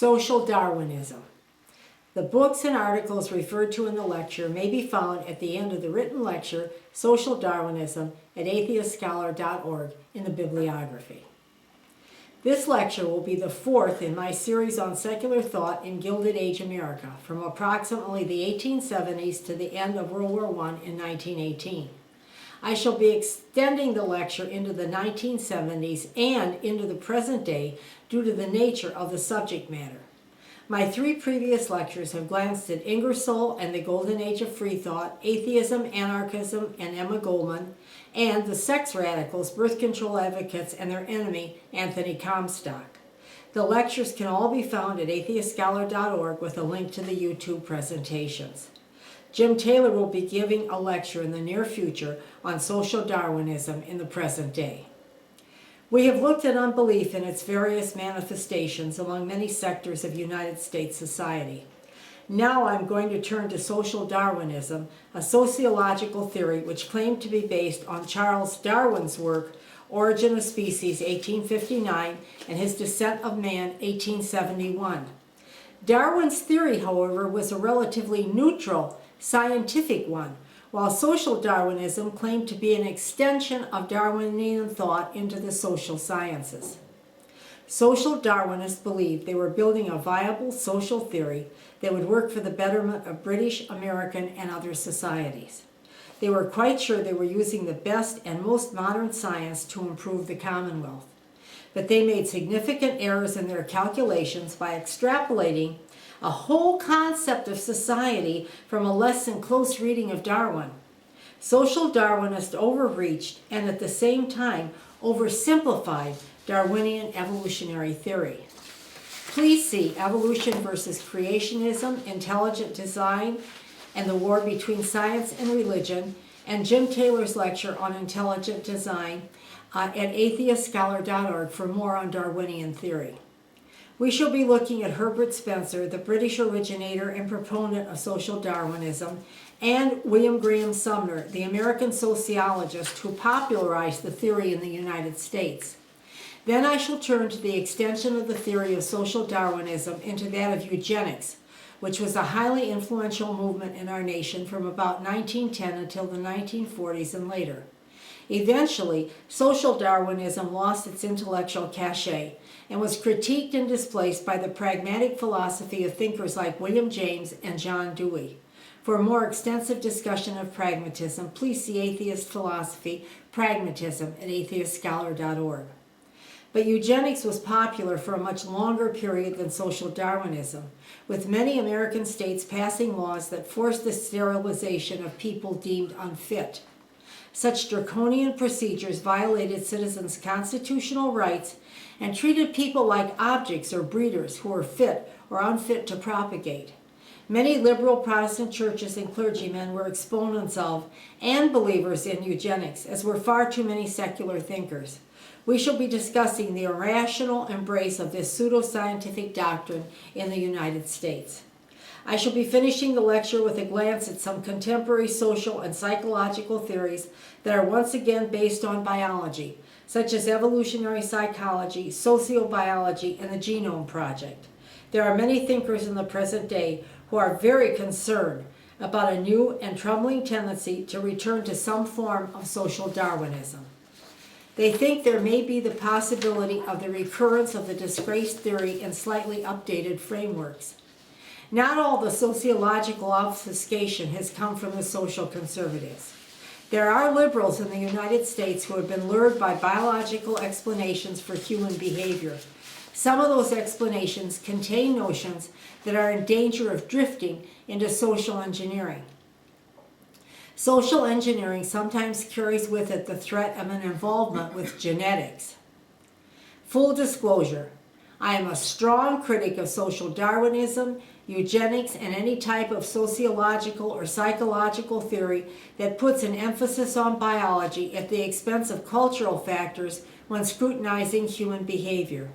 Social Darwinism. The books and articles referred to in the lecture may be found at the end of the written lecture, Social Darwinism, at AtheistScholar.org in the Bibliography. This lecture will be the fourth in my series on secular thought in Gilded Age America, from approximately the 1870s to the end of World War I in 1918. I shall be extending the lecture into the 1970s and into the present day due to the nature of the subject matter. My three previous lectures have glanced at Ingersoll and the Golden Age of Freethought, Atheism, Anarchism, and Emma Goldman, and the sex radicals, birth control advocates, and their enemy, Anthony Comstock. The lectures can all be found at AtheistScholar.org with a link to the YouTube presentations. Jim Taylor will be giving a lecture in the near future on social Darwinism in the present day. We have looked at unbelief in its various manifestations among many sectors of United States society. Now I'm going to turn to social Darwinism, a sociological theory which claimed to be based on Charles Darwin's work, Origin of Species, 1859, and his Descent of Man, 1871. Darwin's theory, however, was a relatively neutral, scientific one, while social Darwinism claimed to be an extension of Darwinian thought into the social sciences. Social Darwinists believed they were building a viable social theory that would work for the betterment of British, American, and other societies. They were quite sure they were using the best and most modern science to improve the Commonwealth. But they made significant errors in their calculations by extrapolating a whole concept of society from a less than close reading of Darwin. Social Darwinists overreached and at the same time oversimplified Darwinian evolutionary theory. Please see Evolution versus Creationism, Intelligent Design, and the War Between Science and Religion, and Jim Taylor's lecture on intelligent design at AtheistScholar.org for more on Darwinian theory. We shall be looking at Herbert Spencer, the British originator and proponent of social Darwinism, and William Graham Sumner, the American sociologist who popularized the theory in the United States. Then I shall turn to the extension of the theory of social Darwinism into that of eugenics, which was a highly influential movement in our nation from about 1910 until the 1940s and later. Eventually, social Darwinism lost its intellectual cachet and was critiqued and displaced by the pragmatic philosophy of thinkers like William James and John Dewey. For a more extensive discussion of pragmatism, please see Atheist Philosophy, Pragmatism at AtheistScholar.org. But eugenics was popular for a much longer period than social Darwinism, with many American states passing laws that forced the sterilization of people deemed unfit. Such draconian procedures violated citizens' constitutional rights and treated people like objects or breeders who were fit or unfit to propagate. Many liberal Protestant churches and clergymen were exponents of and believers in eugenics, as were far too many secular thinkers. We shall be discussing the irrational embrace of this pseudoscientific doctrine in the United States. I shall be finishing the lecture with a glance at some contemporary social and psychological theories that are once again based on biology, such as evolutionary psychology, sociobiology, and the Genome Project. There are many thinkers in the present day who are very concerned about a new and troubling tendency to return to some form of social Darwinism. They think there may be the possibility of the recurrence of the disgraced theory in slightly updated frameworks. Not all the sociological obfuscation has come from the social conservatives. There are liberals in the United States who have been lured by biological explanations for human behavior. Some of those explanations contain notions that are in danger of drifting into social engineering. Social engineering sometimes carries with it the threat of an involvement with genetics. Full disclosure, I am a strong critic of social Darwinism, eugenics, and any type of sociological or psychological theory that puts an emphasis on biology at the expense of cultural factors when scrutinizing human behavior.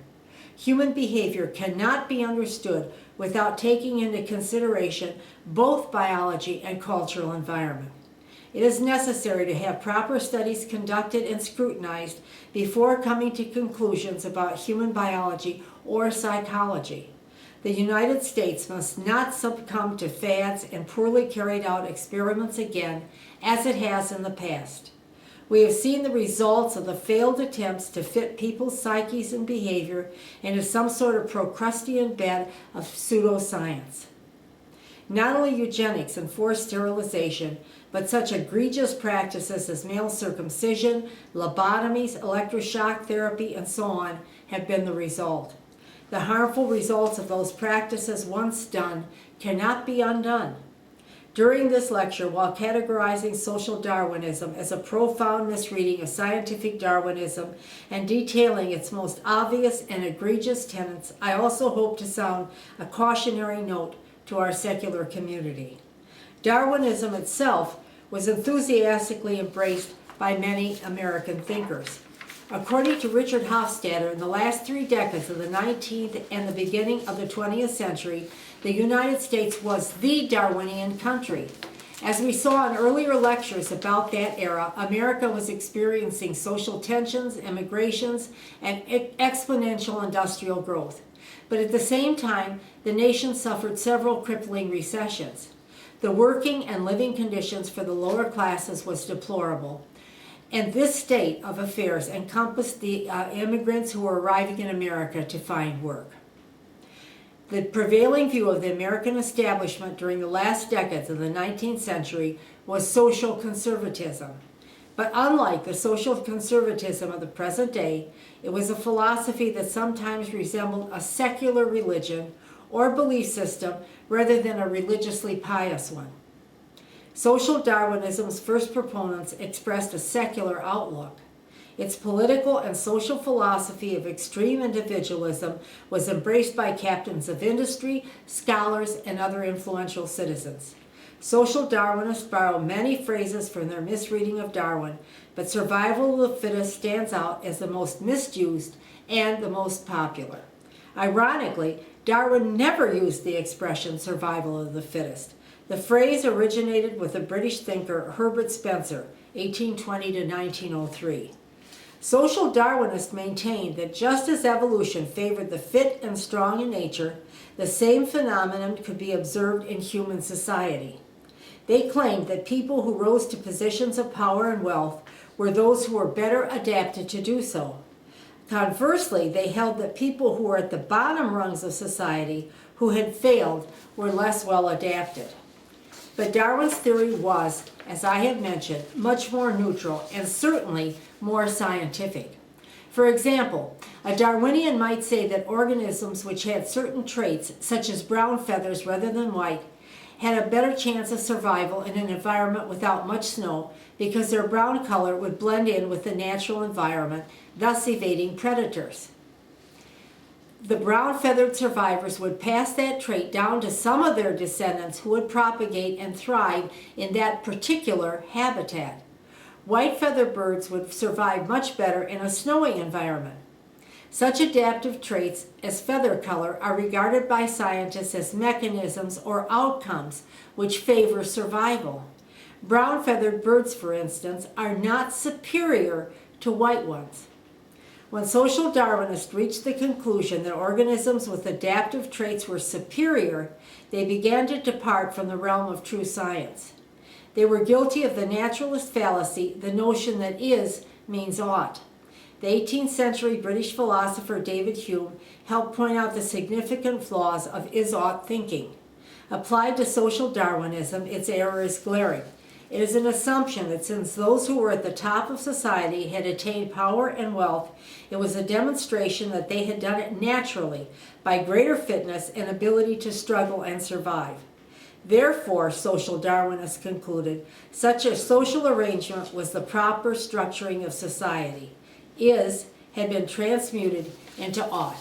Human behavior cannot be understood without taking into consideration both biology and cultural environment. It is necessary to have proper studies conducted and scrutinized before coming to conclusions about human biology or psychology. The United States must not succumb to fads and poorly carried out experiments again, as it has in the past. We have seen the results of the failed attempts to fit people's psyches and behavior into some sort of Procrustean bed of pseudoscience. Not only eugenics and forced sterilization, but such egregious practices as male circumcision, lobotomies, electroshock therapy, and so on have been the result. The harmful results of those practices once done cannot be undone. During this lecture, while categorizing social Darwinism as a profound misreading of scientific Darwinism and detailing its most obvious and egregious tenets, I also hope to sound a cautionary note to our secular community. Darwinism itself was enthusiastically embraced by many American thinkers. According to Richard Hofstadter, in the last 3 decades of the 19th and the beginning of the 20th century, the United States was the Darwinian country. As we saw in earlier lectures about that era, America was experiencing social tensions, immigrations, and exponential industrial growth. But at the same time, the nation suffered several crippling recessions. The working and living conditions for the lower classes was deplorable. And this state of affairs encompassed the immigrants who were arriving in America to find work. The prevailing view of the American establishment during the last decades of the 19th century was social conservatism. But unlike the social conservatism of the present day, it was a philosophy that sometimes resembled a secular religion or belief system rather than a religiously pious one. Social Darwinism's first proponents expressed a secular outlook. Its political and social philosophy of extreme individualism was embraced by captains of industry, scholars, and other influential citizens. Social Darwinists borrow many phrases from their misreading of Darwin, but survival of the fittest stands out as the most misused and the most popular. Ironically, Darwin never used the expression survival of the fittest. The phrase originated with the British thinker Herbert Spencer, 1820 to 1903. Social Darwinists maintained that just as evolution favored the fit and strong in nature, the same phenomenon could be observed in human society. They claimed that people who rose to positions of power and wealth were those who were better adapted to do so. Conversely, they held that people who were at the bottom rungs of society, who had failed, were less well adapted. But Darwin's theory was, as I have mentioned, much more neutral and certainly more scientific. For example, a Darwinian might say that organisms which had certain traits, such as brown feathers rather than white, had a better chance of survival in an environment without much snow because their brown color would blend in with the natural environment, thus evading predators. The brown-feathered survivors would pass that trait down to some of their descendants who would propagate and thrive in that particular habitat. White-feathered birds would survive much better in a snowy environment. Such adaptive traits as feather color are regarded by scientists as mechanisms or outcomes which favor survival. Brown-feathered birds, for instance, are not superior to white ones. When social Darwinists reached the conclusion that organisms with adaptive traits were superior, they began to depart from the realm of true science. They were guilty of the naturalist fallacy, the notion that is means ought. The 18th century British philosopher David Hume helped point out the significant flaws of is-ought thinking. Applied to social Darwinism, its error is glaring. It is an assumption that since those who were at the top of society had attained power and wealth, it was a demonstration that they had done it naturally by greater fitness and ability to struggle and survive. Therefore, social Darwinists concluded, such a social arrangement was the proper structuring of society. Is had been transmuted into ought.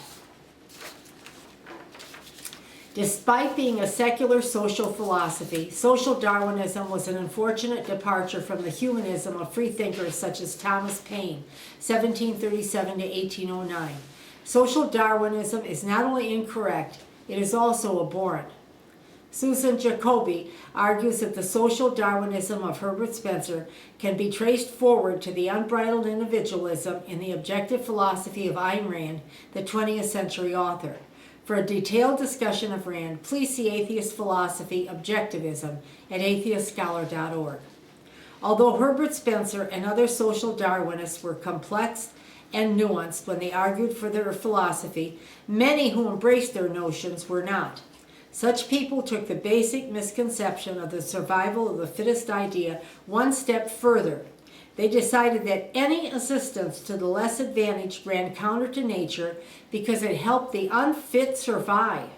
Despite being a secular social philosophy, social Darwinism was an unfortunate departure from the humanism of freethinkers such as Thomas Paine, 1737 to 1809. Social Darwinism is not only incorrect, it is also abhorrent. Susan Jacoby argues that the social Darwinism of Herbert Spencer can be traced forward to the unbridled individualism in the objective philosophy of Ayn Rand, the 20th century author. For a detailed discussion of Rand, please see Atheist Philosophy Objectivism at AtheistScholar.org. Although Herbert Spencer and other social Darwinists were complex and nuanced when they argued for their philosophy, many who embraced their notions were not. Such people took the basic misconception of the survival of the fittest idea one step further. They decided that any assistance to the less advantaged ran counter to nature because it helped the unfit survive.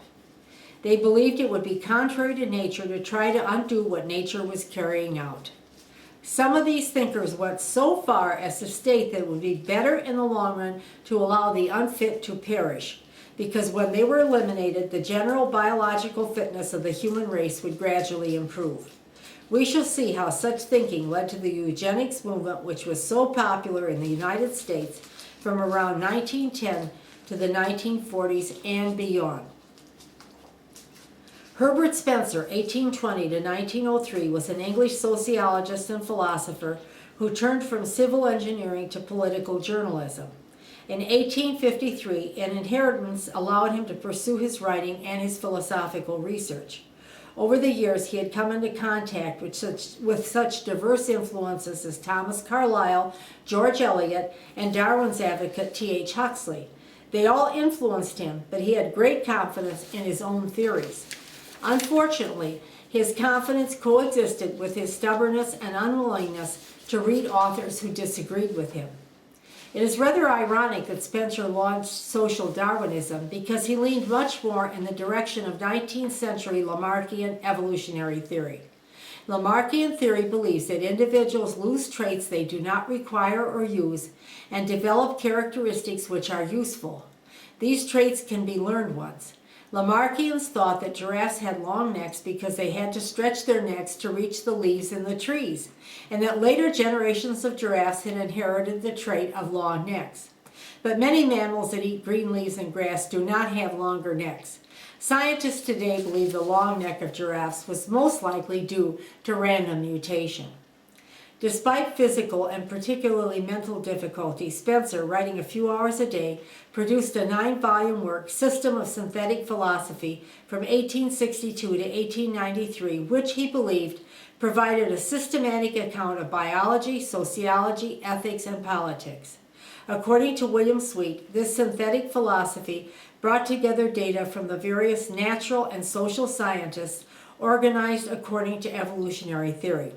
They believed it would be contrary to nature to try to undo what nature was carrying out. Some of these thinkers went so far as to state that it would be better in the long run to allow the unfit to perish, because when they were eliminated, the general biological fitness of the human race would gradually improve. We shall see how such thinking led to the eugenics movement, which was so popular in the United States from around 1910 to the 1940s and beyond. Herbert Spencer, 1820 to 1903, was an English sociologist and philosopher who turned from civil engineering to political journalism. In 1853, an inheritance allowed him to pursue his writing and his philosophical research. Over the years, he had come into contact with such diverse influences as Thomas Carlyle, George Eliot, and Darwin's advocate T.H. Huxley. They all influenced him, but he had great confidence in his own theories. Unfortunately, his confidence coexisted with his stubbornness and unwillingness to read authors who disagreed with him. It is rather ironic that Spencer launched Social Darwinism because he leaned much more in the direction of 19th century Lamarckian evolutionary theory. Lamarckian theory believes that individuals lose traits they do not require or use and develop characteristics which are useful. These traits can be learned ones. Lamarckians thought that giraffes had long necks because they had to stretch their necks to reach the leaves in the trees, and that later generations of giraffes had inherited the trait of long necks. But many mammals that eat green leaves and grass do not have longer necks. Scientists today believe the long neck of giraffes was most likely due to random mutation. Despite physical and particularly mental difficulties, Spencer, writing a few hours a day, produced a 9-volume work, System of Synthetic Philosophy, from 1862 to 1893, which he believed provided a systematic account of biology, sociology, ethics, and politics. According to William Sweet, this synthetic philosophy brought together data from the various natural and social scientists organized according to evolutionary theory.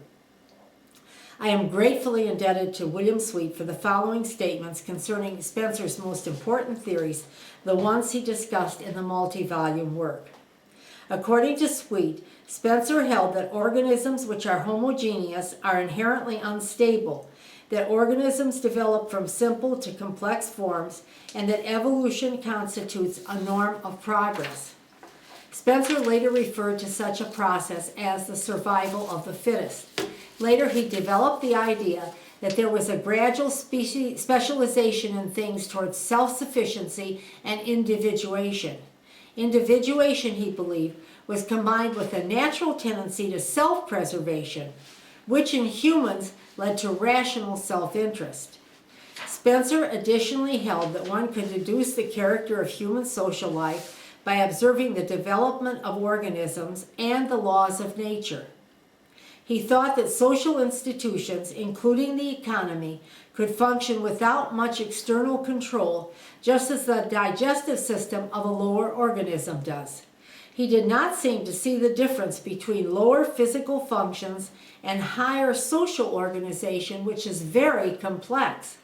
I am gratefully indebted to William Sweet for the following statements concerning Spencer's most important theories, the ones he discussed in the multi-volume work. According to Sweet, Spencer held that organisms which are homogeneous are inherently unstable, that organisms develop from simple to complex forms, and that evolution constitutes a norm of progress. Spencer later referred to such a process as the survival of the fittest. Later, he developed the idea that there was a gradual specialization in things towards self-sufficiency and individuation. Individuation, he believed, was combined with a natural tendency to self-preservation, which in humans led to rational self-interest. Spencer additionally held that one could deduce the character of human social life by observing the development of organisms and the laws of nature. He thought that social institutions, including the economy, could function without much external control, just as the digestive system of a lower organism does. He did not seem to see the difference between lower physical functions and higher social organization, which is very complex.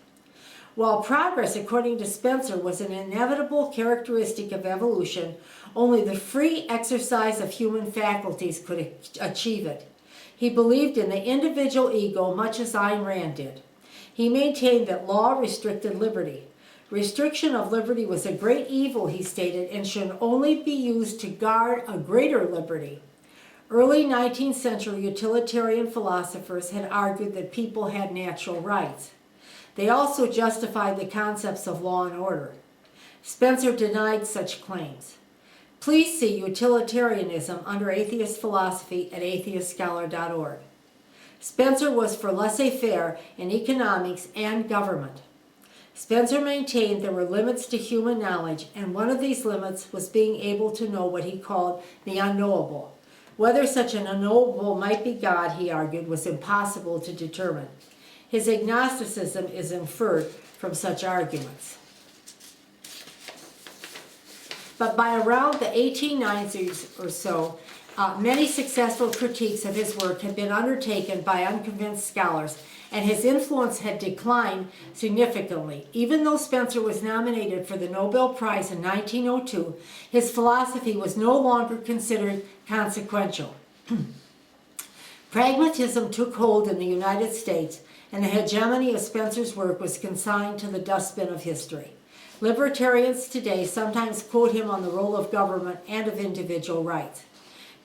While progress, according to Spencer, was an inevitable characteristic of evolution, only the free exercise of human faculties could achieve it. He believed in the individual ego much as Ayn Rand did. He maintained that law restricted liberty. Restriction of liberty was a great evil, he stated, and should only be used to guard a greater liberty. Early 19th century utilitarian philosophers had argued that people had natural rights. They also justified the concepts of law and order. Spencer denied such claims. Please see Utilitarianism under Atheist Philosophy at AtheistScholar.org. Spencer was for laissez-faire in economics and government. Spencer maintained there were limits to human knowledge, and one of these limits was being able to know what he called the unknowable. Whether such an unknowable might be God, he argued, was impossible to determine. His agnosticism is inferred from such arguments. But by around the 1890s or so, many successful critiques of his work had been undertaken by unconvinced scholars, and his influence had declined significantly. Even though Spencer was nominated for the Nobel Prize in 1902, his philosophy was no longer considered consequential. Pragmatism took hold in the United States, and the hegemony of Spencer's work was consigned to the dustbin of history. Libertarians today sometimes quote him on the role of government and of individual rights.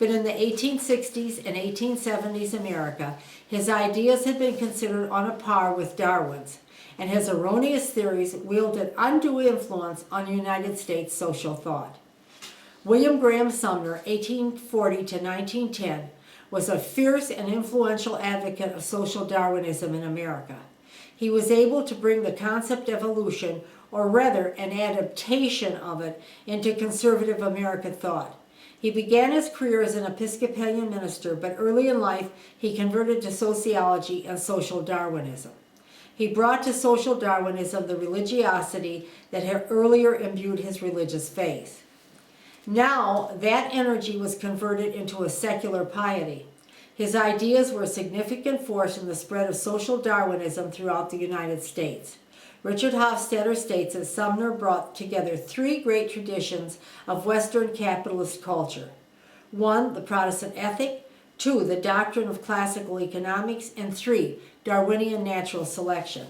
But in the 1860s and 1870s America, his ideas had been considered on a par with Darwin's, and his erroneous theories wielded undue influence on United States social thought. William Graham Sumner, 1840 to 1910, was a fierce and influential advocate of social Darwinism in America. He was able to bring the concept of evolution, or rather an adaptation of it, into conservative American thought. He began his career as an Episcopalian minister, but early in life he converted to sociology and social Darwinism. He brought to social Darwinism the religiosity that had earlier imbued his religious faith. Now that energy was converted into a secular piety. His ideas were a significant force in the spread of social Darwinism throughout the United States. Richard Hofstadter states that Sumner brought together three great traditions of Western capitalist culture. 1, the Protestant ethic; 2, the doctrine of classical economics; and 3, Darwinian natural selection.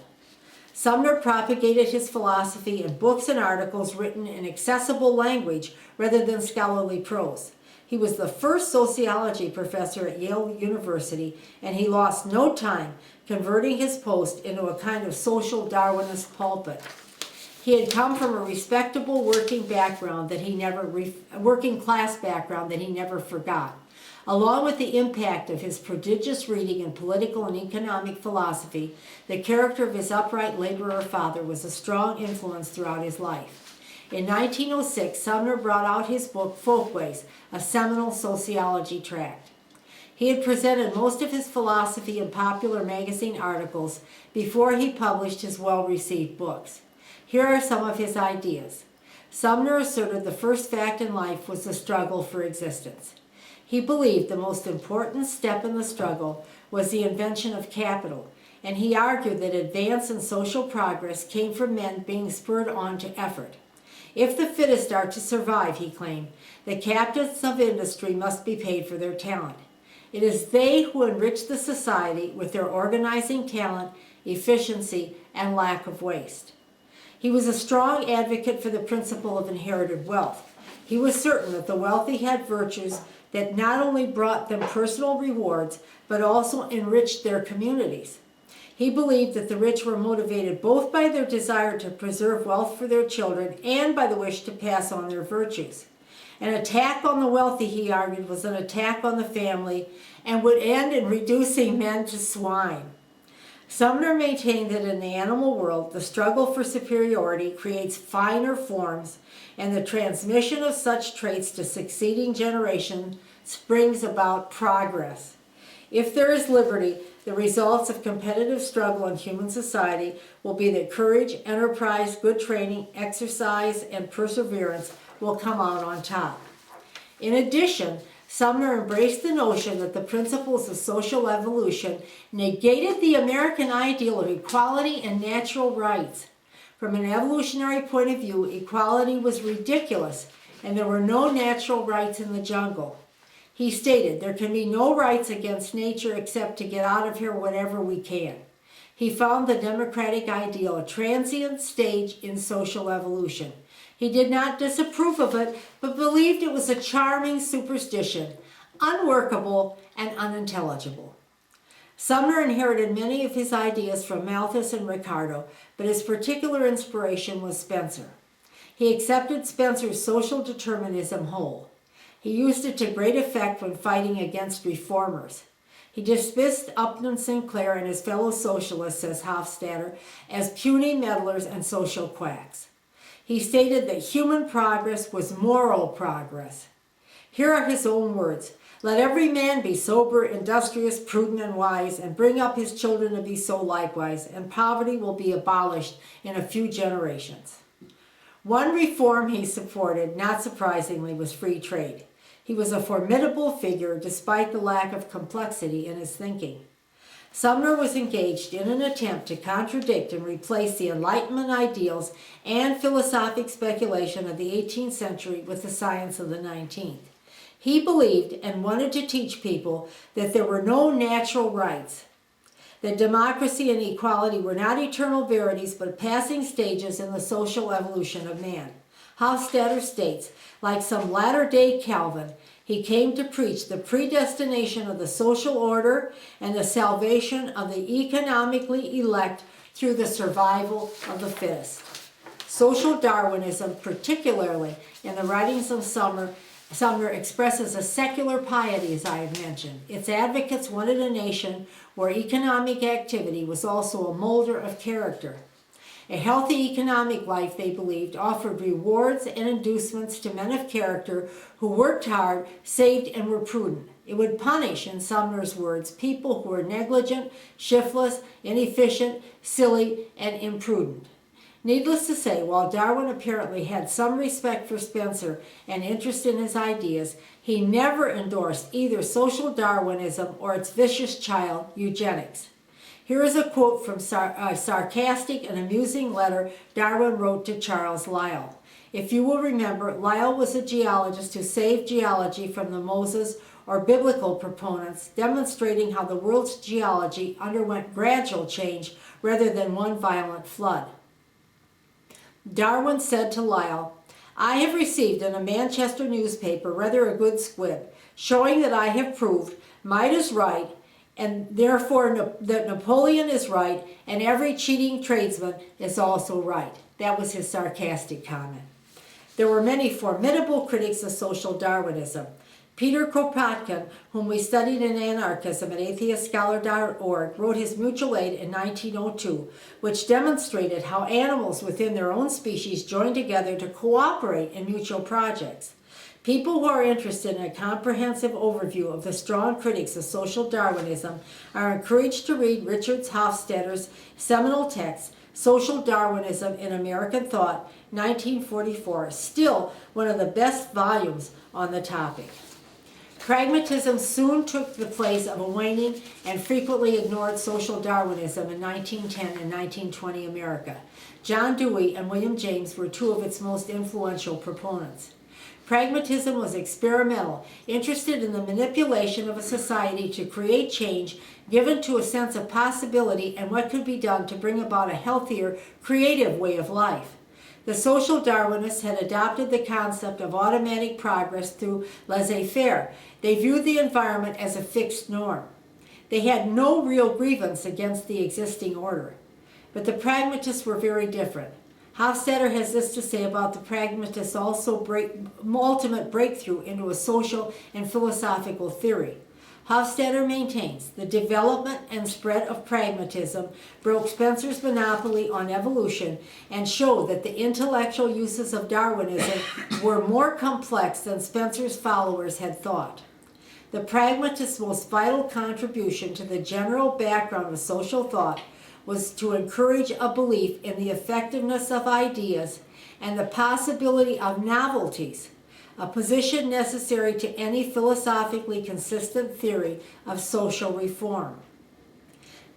Sumner propagated his philosophy in books and articles written in accessible language rather than scholarly prose. He was the first sociology professor at Yale University, and he lost no time converting his post into a kind of social Darwinist pulpit. He had come from a respectable working class background that he never forgot. Along with the impact of his prodigious reading in political and economic philosophy, the character of his upright laborer father was a strong influence throughout his life. In 1906, Sumner brought out his book, Folkways, a seminal sociology tract. He had presented most of his philosophy in popular magazine articles before he published his well-received books. Here are some of his ideas. Sumner asserted the first fact in life was the struggle for existence. He believed the most important step in the struggle was the invention of capital, and he argued that advance in social progress came from men being spurred on to effort. If the fittest are to survive, he claimed, the captains of industry must be paid for their talent. It is they who enrich the society with their organizing talent, efficiency, and lack of waste. He was a strong advocate for the principle of inherited wealth. He was certain that the wealthy had virtues that not only brought them personal rewards, but also enriched their communities. He believed that the rich were motivated both by their desire to preserve wealth for their children and by the wish to pass on their virtues. An attack on the wealthy, he argued, was an attack on the family and would end in reducing men to swine. Sumner maintained that in the animal world, the struggle for superiority creates finer forms, and the transmission of such traits to succeeding generations brings about progress. If there is liberty, the results of competitive struggle in human society will be that courage, enterprise, good training, exercise, and perseverance will come out on top. In addition, Sumner embraced the notion that the principles of social evolution negated the American ideal of equality and natural rights. From an evolutionary point of view, equality was ridiculous, and there were no natural rights in the jungle. He stated, there can be no rights against nature except to get out of here whatever we can. He found the democratic ideal a transient stage in social evolution. He did not disapprove of it, but believed it was a charming superstition, unworkable and unintelligible. Sumner inherited many of his ideas from Malthus and Ricardo, but his particular inspiration was Spencer. He accepted Spencer's social determinism whole. He used it to great effect when fighting against reformers. He dismissed Upton Sinclair and his fellow socialists, says Hofstadter, as puny meddlers and social quacks. He stated that human progress was moral progress. Here are his own words. Let every man be sober, industrious, prudent, and wise, and bring up his children to be so likewise, and poverty will be abolished in a few generations. One reform he supported, not surprisingly, was free trade. He was a formidable figure despite the lack of complexity in his thinking. Sumner was engaged in an attempt to contradict and replace the Enlightenment ideals and philosophic speculation of the 18th century with the science of the 19th. He believed and wanted to teach people that there were no natural rights, that democracy and equality were not eternal verities but passing stages in the social evolution of man. Hofstadter states, like some latter-day Calvin, he came to preach the predestination of the social order and the salvation of the economically elect through the survival of the fittest. Social Darwinism, particularly in the writings of Sumner, expresses a secular piety, as I have mentioned. Its advocates wanted a nation where economic activity was also a molder of character. A healthy economic life, they believed, offered rewards and inducements to men of character who worked hard, saved, and were prudent. It would punish, in Sumner's words, people who were negligent, shiftless, inefficient, silly, and imprudent. Needless to say, while Darwin apparently had some respect for Spencer and interest in his ideas, he never endorsed either social Darwinism or its vicious child, eugenics. Here is a quote from a sarcastic and amusing letter Darwin wrote to Charles Lyell. If you will remember, Lyell was a geologist who saved geology from the Moses or biblical proponents, demonstrating how the world's geology underwent gradual change rather than one violent flood. Darwin said to Lyell, I have received in a Manchester newspaper rather a good squib, showing that I have proved might is right, and therefore that Napoleon is right, and every cheating tradesman is also right. That was his sarcastic comment. There were many formidable critics of social Darwinism. Peter Kropotkin, whom we studied in Anarchism at AtheistScholar.org, wrote his Mutual Aid in 1902, which demonstrated how animals within their own species join together to cooperate in mutual projects. People who are interested in a comprehensive overview of the strong critics of social Darwinism are encouraged to read Richard Hofstadter's seminal text, Social Darwinism in American Thought, 1944, still one of the best volumes on the topic. Pragmatism soon took the place of a waning and frequently ignored social Darwinism in 1910 and 1920 America. John Dewey and William James were two of its most influential proponents. Pragmatism was experimental, interested in the manipulation of a society to create change, given to a sense of possibility and what could be done to bring about a healthier, creative way of life. The social Darwinists had adopted the concept of automatic progress through laissez-faire. They viewed the environment as a fixed norm. They had no real grievance against the existing order. But the pragmatists were very different. Hofstadter has this to say about the pragmatists' ultimate breakthrough into a social and philosophical theory. Hofstadter maintains the development and spread of pragmatism broke Spencer's monopoly on evolution and showed that the intellectual uses of Darwinism were more complex than Spencer's followers had thought. The pragmatist's most vital contribution to the general background of social thought was to encourage a belief in the effectiveness of ideas and the possibility of novelties, a position necessary to any philosophically consistent theory of social reform.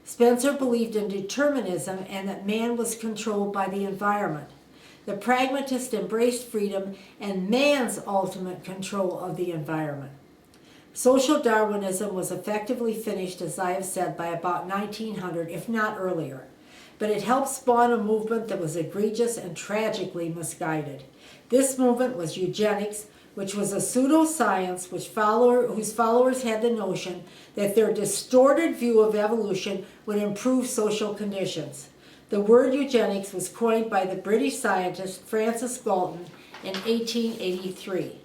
Spencer believed in determinism and that man was controlled by the environment. The pragmatist embraced freedom and man's ultimate control of the environment. Social Darwinism was effectively finished, as I have said, by about 1900, if not earlier. But it helped spawn a movement that was egregious and tragically misguided. This movement was eugenics, which was a pseudoscience whose followers had the notion that their distorted view of evolution would improve social conditions. The word eugenics was coined by the British scientist Francis Galton in 1883.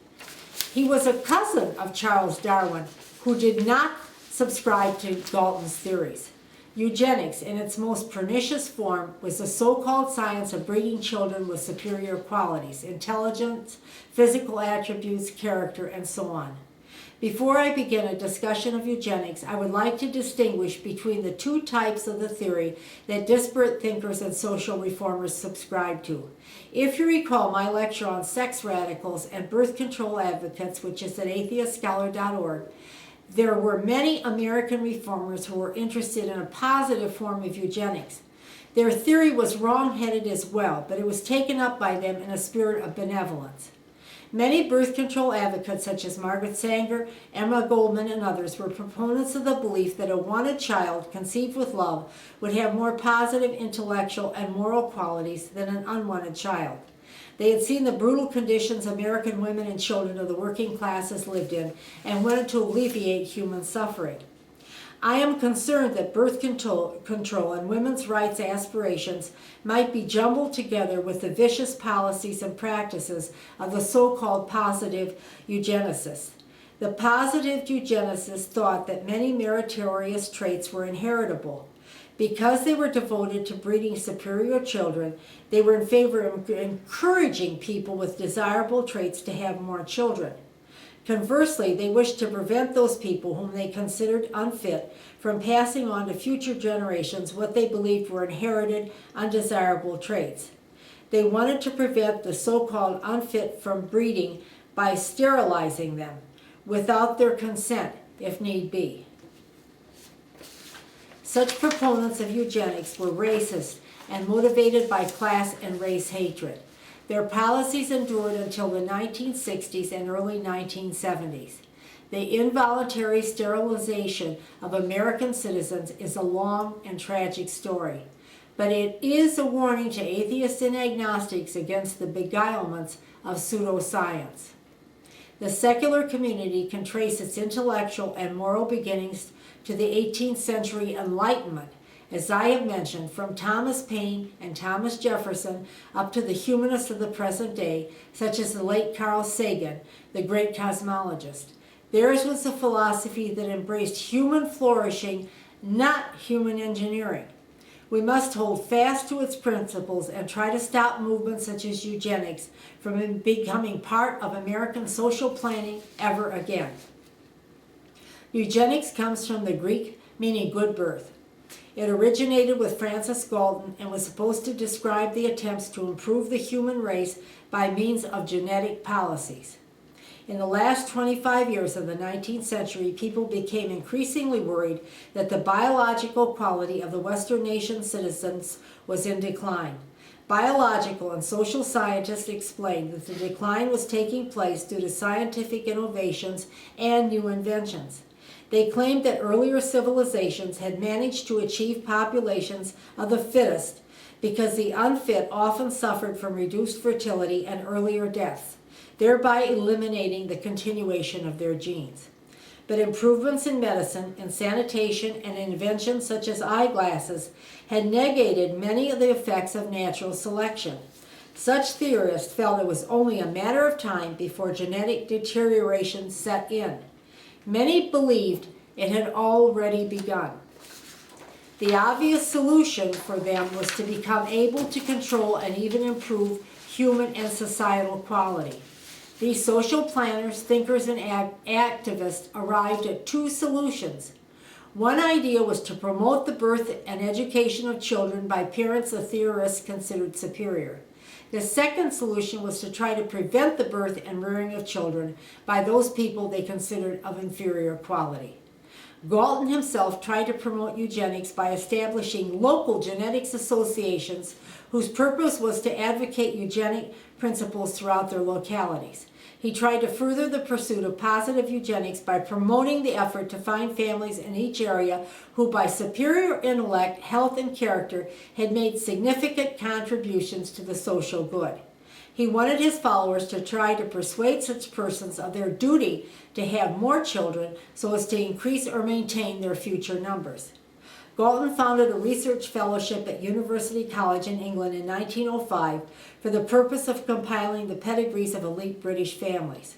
He was a cousin of Charles Darwin, who did not subscribed to Galton's theories. Eugenics, in its most pernicious form, was the so-called science of breeding children with superior qualities, intelligence, physical attributes, character, and so on. Before I begin a discussion of eugenics, I would like to distinguish between the two types of the theory that disparate thinkers and social reformers subscribe to. If you recall my lecture on sex radicals and birth control advocates, which is at AtheistScholar.org, there were many American reformers who were interested in a positive form of eugenics. Their theory was wrong-headed as well, but it was taken up by them in a spirit of benevolence. Many birth control advocates, such as Margaret Sanger, Emma Goldman, and others, were proponents of the belief that a wanted child conceived with love would have more positive intellectual and moral qualities than an unwanted child. They had seen the brutal conditions American women and children of the working classes lived in and wanted to alleviate human suffering. I am concerned that birth control and women's rights aspirations might be jumbled together with the vicious policies and practices of the so-called positive eugenicists. The positive eugenicists thought that many meritorious traits were inheritable. Because they were devoted to breeding superior children, they were in favor of encouraging people with desirable traits to have more children. Conversely, they wished to prevent those people whom they considered unfit from passing on to future generations what they believed were inherited, undesirable traits. They wanted to prevent the so-called unfit from breeding by sterilizing them, without their consent, if need be. Such proponents of eugenics were racist and motivated by class and race hatred. Their policies endured until the 1960s and early 1970s. The involuntary sterilization of American citizens is a long and tragic story, but it is a warning to atheists and agnostics against the beguilements of pseudoscience. The secular community can trace its intellectual and moral beginnings to the 18th century Enlightenment, as I have mentioned, from Thomas Paine and Thomas Jefferson up to the humanists of the present day, such as the late Carl Sagan, the great cosmologist. Theirs was a philosophy that embraced human flourishing, not human engineering. We must hold fast to its principles and try to stop movements such as eugenics from becoming part of American social planning ever again. Eugenics comes from the Greek meaning good birth. It originated with Francis Galton and was supposed to describe the attempts to improve the human race by means of genetic policies. In the last 25 years of the 19th century, people became increasingly worried that the biological quality of the Western nation citizens was in decline. Biological and social scientists explained that the decline was taking place due to scientific innovations and new inventions. They claimed that earlier civilizations had managed to achieve populations of the fittest because the unfit often suffered from reduced fertility and earlier deaths, thereby eliminating the continuation of their genes. But improvements in medicine, in sanitation, and inventions such as eyeglasses had negated many of the effects of natural selection. Such theorists felt it was only a matter of time before genetic deterioration set in. Many believed it had already begun. The obvious solution for them was to become able to control and even improve human and societal quality. These social planners, thinkers, and activists arrived at two solutions. One idea was to promote the birth and education of children by parents the theorists considered superior. The second solution was to try to prevent the birth and rearing of children by those people they considered of inferior quality. Galton himself tried to promote eugenics by establishing local genetics associations whose purpose was to advocate eugenic principles throughout their localities. He tried to further the pursuit of positive eugenics by promoting the effort to find families in each area who, by superior intellect, health, and character, had made significant contributions to the social good. He wanted his followers to try to persuade such persons of their duty to have more children so as to increase or maintain their future numbers. Galton founded a research fellowship at University College in England in 1905 for the purpose of compiling the pedigrees of elite British families.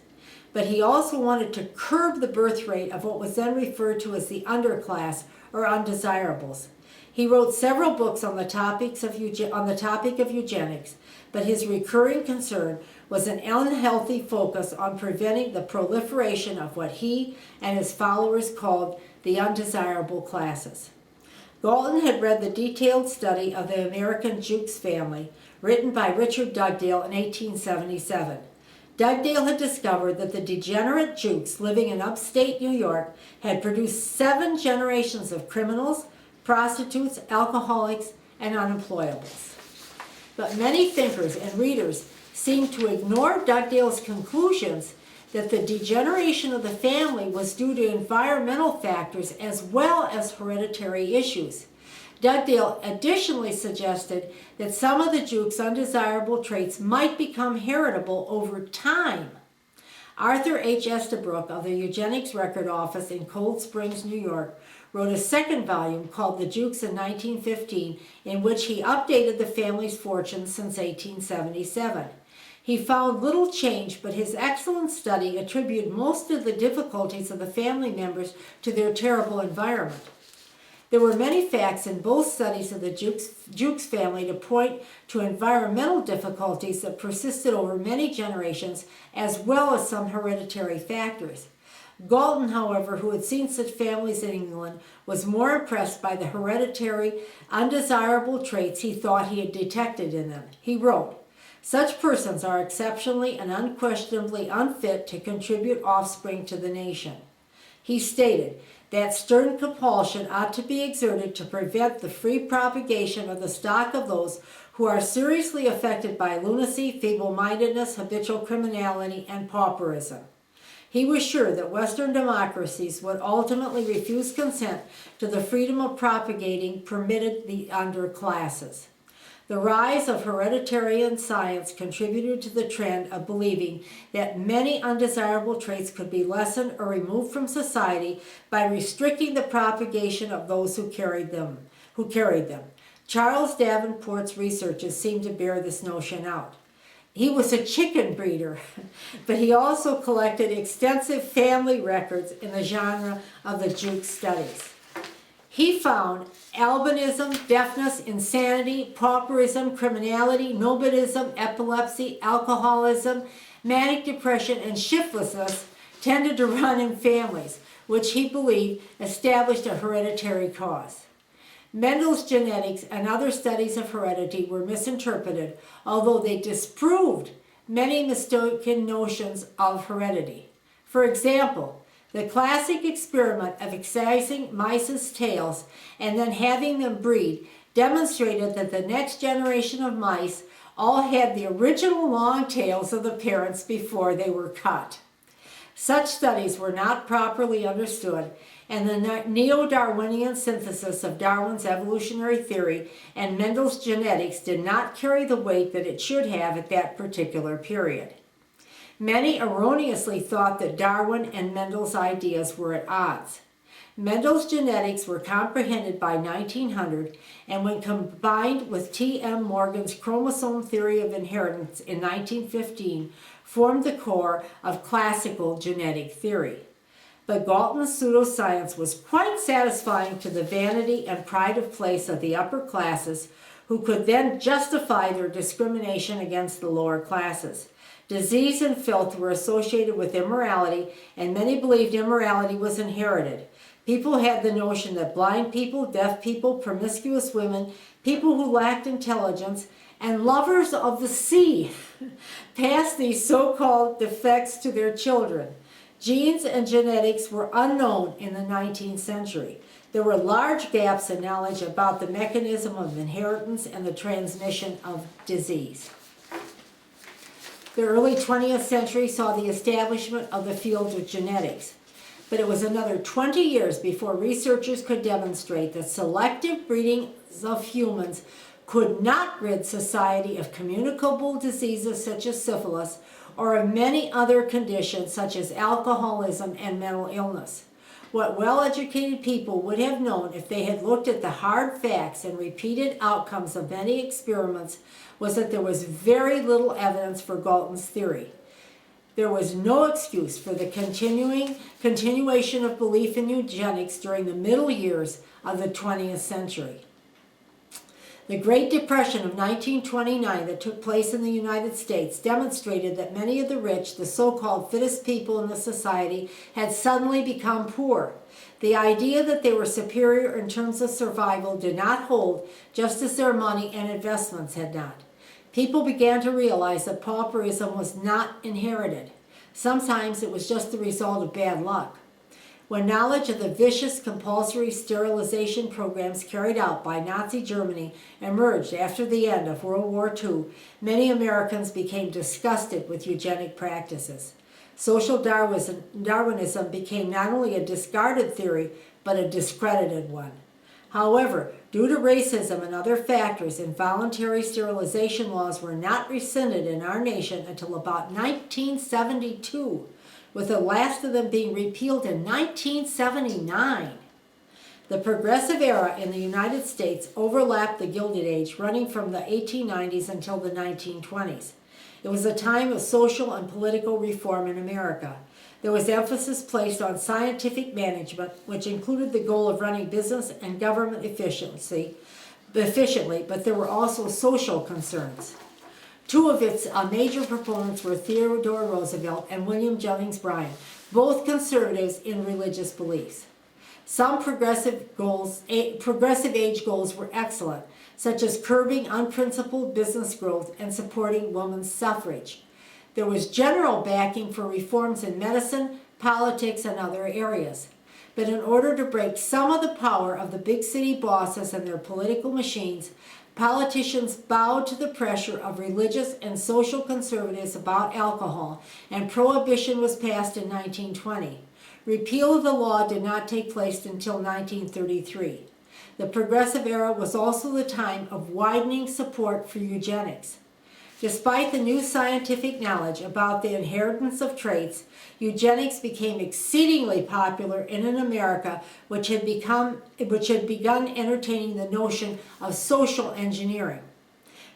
but he also wanted to curb the birth rate of what was then referred to as the underclass or undesirables. He wrote several books on the topic of eugenics, but his recurring concern was an unhealthy focus on preventing the proliferation of what he and his followers called the undesirable classes. Galton had read the detailed study of the American Jukes family, written by Richard Dugdale in 1877. Dugdale had discovered that the degenerate Jukes living in upstate New York had produced 7 generations of criminals, prostitutes, alcoholics, and unemployables. But many thinkers and readers seemed to ignore Dugdale's conclusions that the degeneration of the family was due to environmental factors as well as hereditary issues. Dugdale additionally suggested that some of the Jukes' undesirable traits might become heritable over time. Arthur H. Estabrook of the Eugenics Record Office in Cold Springs, New York, wrote a second volume called The Jukes in 1915, in which he updated the family's fortunes since 1877. He found little change, but his excellent study attributed most of the difficulties of the family members to their terrible environment. There were many facts in both studies of the Jukes family to point to environmental difficulties that persisted over many generations, as well as some hereditary factors. Galton, however, who had seen such families in England, was more impressed by the hereditary, undesirable traits he thought he had detected in them. He wrote, "Such persons are exceptionally and unquestionably unfit to contribute offspring to the nation." He stated that stern compulsion ought to be exerted to prevent the free propagation of the stock of those who are seriously affected by lunacy, feeble-mindedness, habitual criminality, and pauperism. He was sure that Western democracies would ultimately refuse consent to the freedom of propagating permitted the underclasses. The rise of hereditarian science contributed to the trend of believing that many undesirable traits could be lessened or removed from society by restricting the propagation of those who carried them. Charles Davenport's researches seem to bear this notion out. He was a chicken breeder, but he also collected extensive family records in the genre of the Jukes studies. He found albinism, deafness, insanity, pauperism, criminality, nomadism, epilepsy, alcoholism, manic depression, and shiftlessness tended to run in families, which he believed established a hereditary cause. Mendel's genetics and other studies of heredity were misinterpreted, although they disproved many mistaken notions of heredity. For example, the classic experiment of excising mice's tails and then having them breed demonstrated that the next generation of mice all had the original long tails of the parents before they were cut. Such studies were not properly understood, and the neo-Darwinian synthesis of Darwin's evolutionary theory and Mendel's genetics did not carry the weight that it should have at that particular period. Many erroneously thought that Darwin and Mendel's ideas were at odds. Mendel's genetics were comprehended by 1900, and when combined with T.M. Morgan's chromosome theory of inheritance in 1915, formed the core of classical genetic theory. But Galton's pseudoscience was quite satisfying to the vanity and pride of place of the upper classes, who could then justify their discrimination against the lower classes. Disease and filth were associated with immorality, and many believed immorality was inherited. People had the notion that blind people, deaf people, promiscuous women, people who lacked intelligence, and lovers of the sea passed these so-called defects to their children. Genes and genetics were unknown in the 19th century. There were large gaps in knowledge about the mechanism of inheritance and the transmission of disease. The early 20th century saw the establishment of the field of genetics, but it was another 20 years before researchers could demonstrate that selective breeding of humans could not rid society of communicable diseases such as syphilis or of many other conditions such as alcoholism and mental illness. What well-educated people would have known if they had looked at the hard facts and repeated outcomes of many experiments was that there was very little evidence for Galton's theory. there was no excuse for the continuation of belief in eugenics during the middle years of the 20th century. The Great Depression of 1929 that took place in the United States demonstrated that many of the rich, the so-called fittest people in the society, had suddenly become poor. The idea that they were superior in terms of survival did not hold, just as their money and investments had not. People began to realize that pauperism was not inherited. Sometimes it was just the result of bad luck. When knowledge of the vicious compulsory sterilization programs carried out by Nazi Germany emerged after the end of World War II, many Americans became disgusted with eugenic practices. Social Darwinism became not only a discarded theory, but a discredited one. However, due to racism and other factors, involuntary sterilization laws were not rescinded in our nation until about 1972, with the last of them being repealed in 1979. The progressive era in the United States overlapped the Gilded Age, running from the 1890s until the 1920s. It was a time of social and political reform in America. There was emphasis placed on scientific management, which included the goal of running business and government efficiently, but there were also social concerns. Two of its major proponents were Theodore Roosevelt and William Jennings Bryan, both conservatives in religious beliefs. Some progressive age goals were excellent, such as curbing unprincipled business growth and supporting women's suffrage. There was general backing for reforms in medicine, politics, and other areas. But in order to break some of the power of the big city bosses and their political machines, politicians bowed to the pressure of religious and social conservatives about alcohol, and prohibition was passed in 1920. Repeal of the law did not take place until 1933. The progressive era was also the time of widening support for eugenics. Despite the new scientific knowledge about the inheritance of traits, eugenics became exceedingly popular in an America which had begun entertaining the notion of social engineering.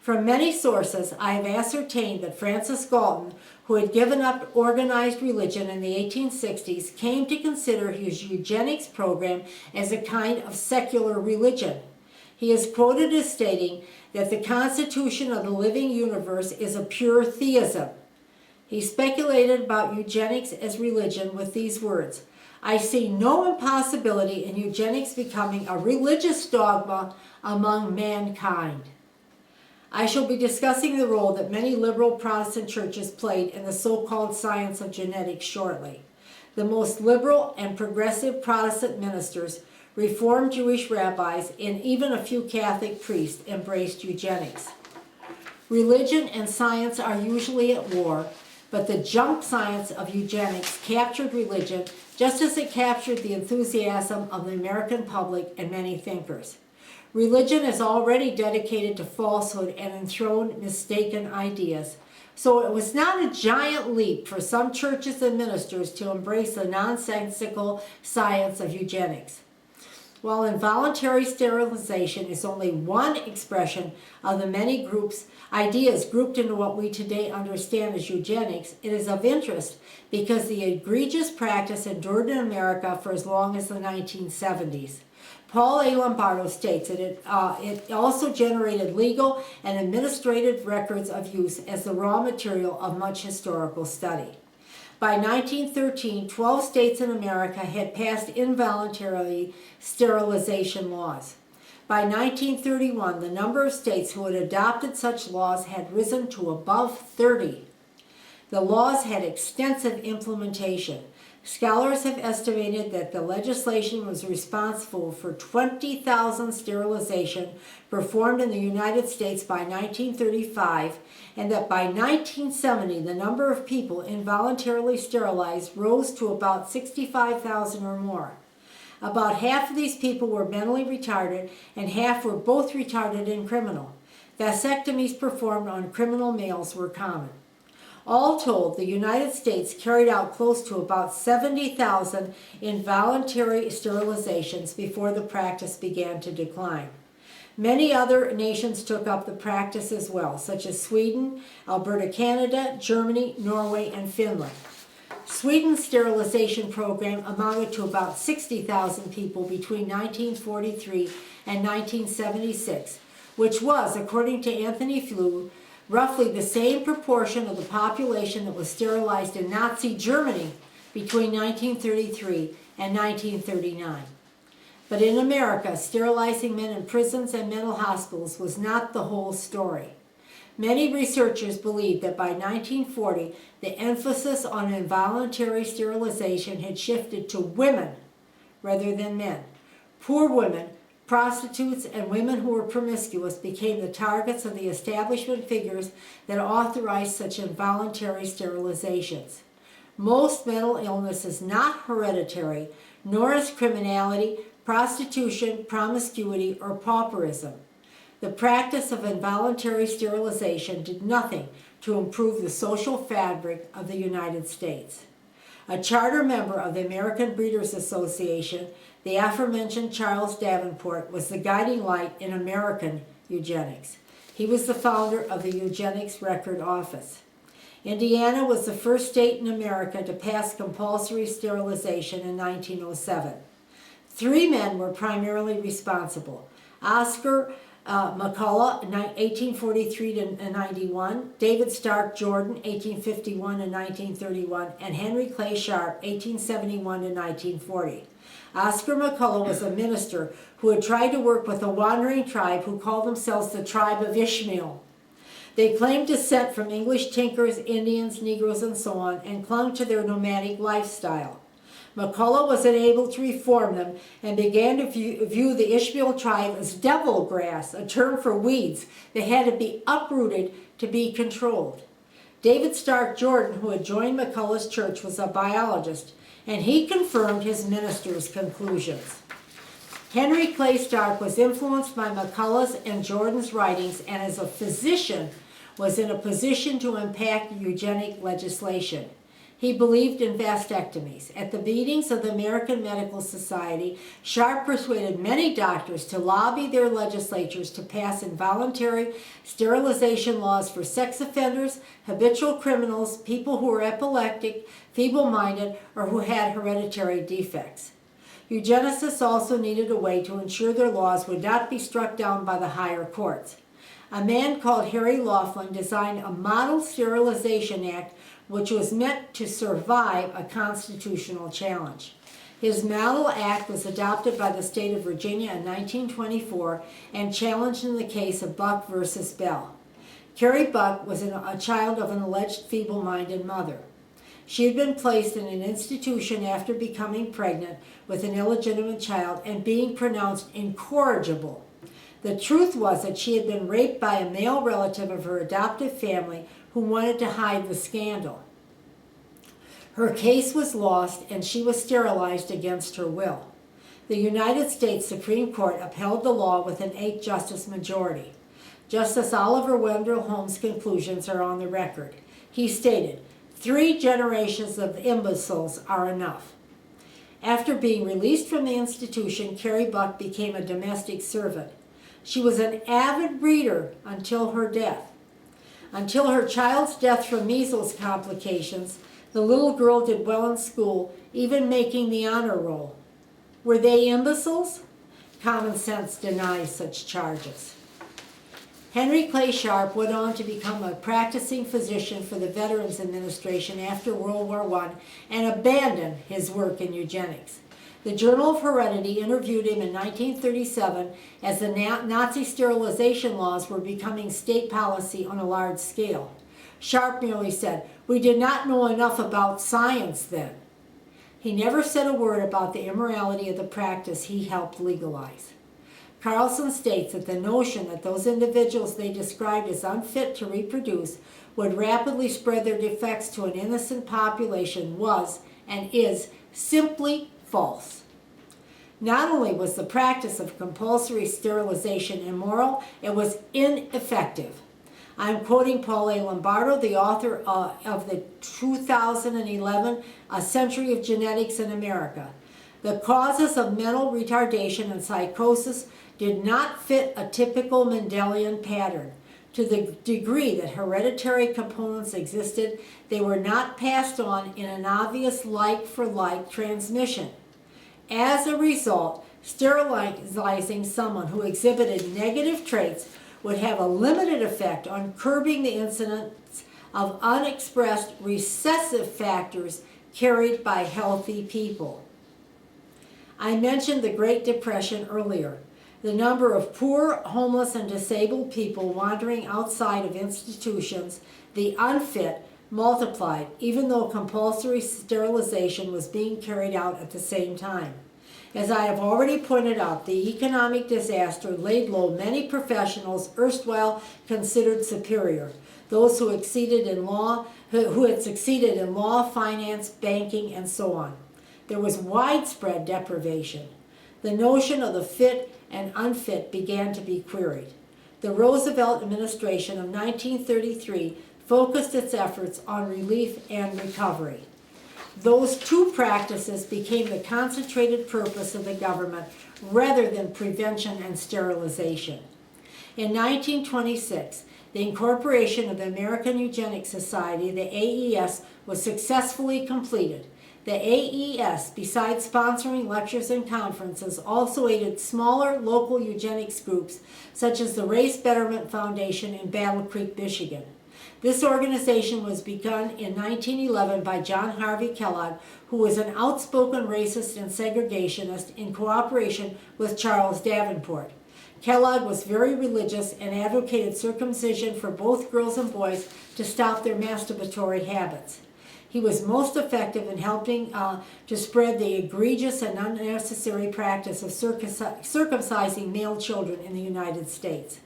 From many sources, I have ascertained that Francis Galton, who had given up organized religion in the 1860s, came to consider his eugenics program as a kind of secular religion. He is quoted as stating that the constitution of the living universe is a pure theism. He speculated about eugenics as religion with these words: "I see no impossibility in eugenics becoming a religious dogma among mankind." I shall be discussing the role that many liberal Protestant churches played in the so-called science of genetics shortly. The most liberal and progressive Protestant ministers, Reformed Jewish rabbis, and even a few Catholic priests embraced eugenics. Religion and science are usually at war, but the junk science of eugenics captured religion just as it captured the enthusiasm of the American public and many thinkers. Religion is already dedicated to falsehood and enthroned mistaken ideas, so it was not a giant leap for some churches and ministers to embrace the nonsensical science of eugenics. While involuntary sterilization is only one expression of the many ideas grouped into what we today understand as eugenics, it is of interest because the egregious practice endured in America for as long as the 1970s. Paul A. Lombardo states that it also generated legal and administrative records of use as the raw material of much historical study. By 1913, 12 states in America had passed involuntary sterilization laws. By 1931, the number of states who had adopted such laws had risen to above 30. The laws had extensive implementation. Scholars have estimated that the legislation was responsible for 20,000 sterilizations performed in the United States by 1935, and that by 1970 the number of people involuntarily sterilized rose to about 65,000 or more. About half of these people were mentally retarded, and half were both retarded and criminal. Vasectomies performed on criminal males were common. All told, the United States carried out close to about 70,000 involuntary sterilizations before the practice began to decline. Many other nations took up the practice as well, such as Sweden, Alberta, Canada, Germany, Norway, and Finland. Sweden's sterilization program amounted to about 60,000 people between 1943 and 1976, which was, according to Anthony Flew, roughly the same proportion of the population that was sterilized in Nazi Germany between 1933 and 1939. But in America, sterilizing men in prisons and mental hospitals was not the whole story. Many researchers believe that by 1940, the emphasis on involuntary sterilization had shifted to women rather than men. Poor women, prostitutes, and women who were promiscuous became the targets of the establishment figures that authorized such involuntary sterilizations. Most mental illness is not hereditary, nor is criminality, prostitution, promiscuity, or pauperism. The practice of involuntary sterilization did nothing to improve the social fabric of the United States. A charter member of the American Breeders Association, the aforementioned Charles Davenport was the guiding light in American eugenics. He was the founder of the Eugenics Record Office. Indiana was the first state in America to pass compulsory sterilization in 1907. 3 men were primarily responsible: Oscar Mccullough, 1843 to 91, David Stark Jordan, 1851 to 1931, and Henry Clay Sharp, 1871 to 1940. Oscar Mccullough was a minister who had tried to work with a wandering tribe who called themselves the Tribe of Ishmael. They claimed descent from English tinkers, Indians, Negroes, and so on, and clung to their nomadic lifestyle. Mccullough was unable to reform them and began to view the Ishmael tribe as devil grass, a term for weeds that had to be uprooted to be controlled. David Stark Jordan, who had joined McCullough's church, was a biologist, and he confirmed his minister's conclusions. Henry Clay Stark was influenced by McCullough's and Jordan's writings, and as a physician was in a position to impact eugenic legislation. He believed in vasectomies. At the meetings of the American Medical Society, Sharp persuaded many doctors to lobby their legislatures to pass involuntary sterilization laws for sex offenders, habitual criminals, people who were epileptic, feeble-minded, or who had hereditary defects. Eugenicists also needed a way to ensure their laws would not be struck down by the higher courts. A man called Harry Laughlin designed a model sterilization act which was meant to survive a constitutional challenge. His model act was adopted by the state of Virginia in 1924 and challenged in the case of Buck versus Bell. Carrie Buck was a child of an alleged feeble-minded mother. She had been placed in an institution after becoming pregnant with an illegitimate child and being pronounced incorrigible. The truth was that she had been raped by a male relative of her adoptive family who wanted to hide the scandal. Her case was lost and she was sterilized against her will. The United States Supreme Court upheld the law with an 8-justice majority. Justice Oliver Wendell Holmes' conclusions are on the record. He stated, 3 generations of imbeciles are enough. After being released from the institution, Carrie Buck became a domestic servant. She was an avid reader until her death. Until her child's death from measles complications, the little girl did well in school, even making the honor roll. Were they imbeciles? Common sense denies such charges. Henry Clay Sharp went on to become a practicing physician for the Veterans Administration after World War I and abandoned his work in eugenics. The Journal of Heredity interviewed him in 1937 as the Nazi sterilization laws were becoming state policy on a large scale. Sharp merely said, "We did not know enough about science then." He never said a word about the immorality of the practice he helped legalize. Carlson states that the notion that those individuals they described as unfit to reproduce would rapidly spread their defects to an innocent population was, and is, simply false. Not only was the practice of compulsory sterilization immoral, it was ineffective. I'm quoting Paul A. Lombardo, the author of the 2011 A Century of Genetics in America. The causes of mental retardation and psychosis did not fit a typical Mendelian pattern. To the degree that hereditary components existed, they were not passed on in an obvious like-for-like transmission. As a result, sterilizing someone who exhibited negative traits would have a limited effect on curbing the incidence of unexpressed recessive factors carried by healthy people. I mentioned the Great Depression earlier. The number of poor, homeless, and disabled people wandering outside of institutions, the unfit, multiplied, even though compulsory sterilization was being carried out at the same time. As I have already pointed out, the economic disaster laid low many professionals erstwhile considered superior, those who had succeeded in law, finance, banking, and so on. There was widespread deprivation. The notion of the fit and unfit began to be queried. The Roosevelt administration of 1933 focused its efforts on relief and recovery. Those two practices became the concentrated purpose of the government rather than prevention and sterilization. In 1926, the incorporation of the American Eugenics Society, the AES, was successfully completed. The AES, besides sponsoring lectures and conferences, also aided smaller local eugenics groups such as the Race Betterment Foundation in Battle Creek, Michigan. This organization was begun in 1911 by John Harvey Kellogg, who was an outspoken racist and segregationist, in cooperation with Charles Davenport. Kellogg was very religious and advocated circumcision for both girls and boys to stop their masturbatory habits. He was most effective in helping to spread the egregious and unnecessary practice of circumcising male children in the United States.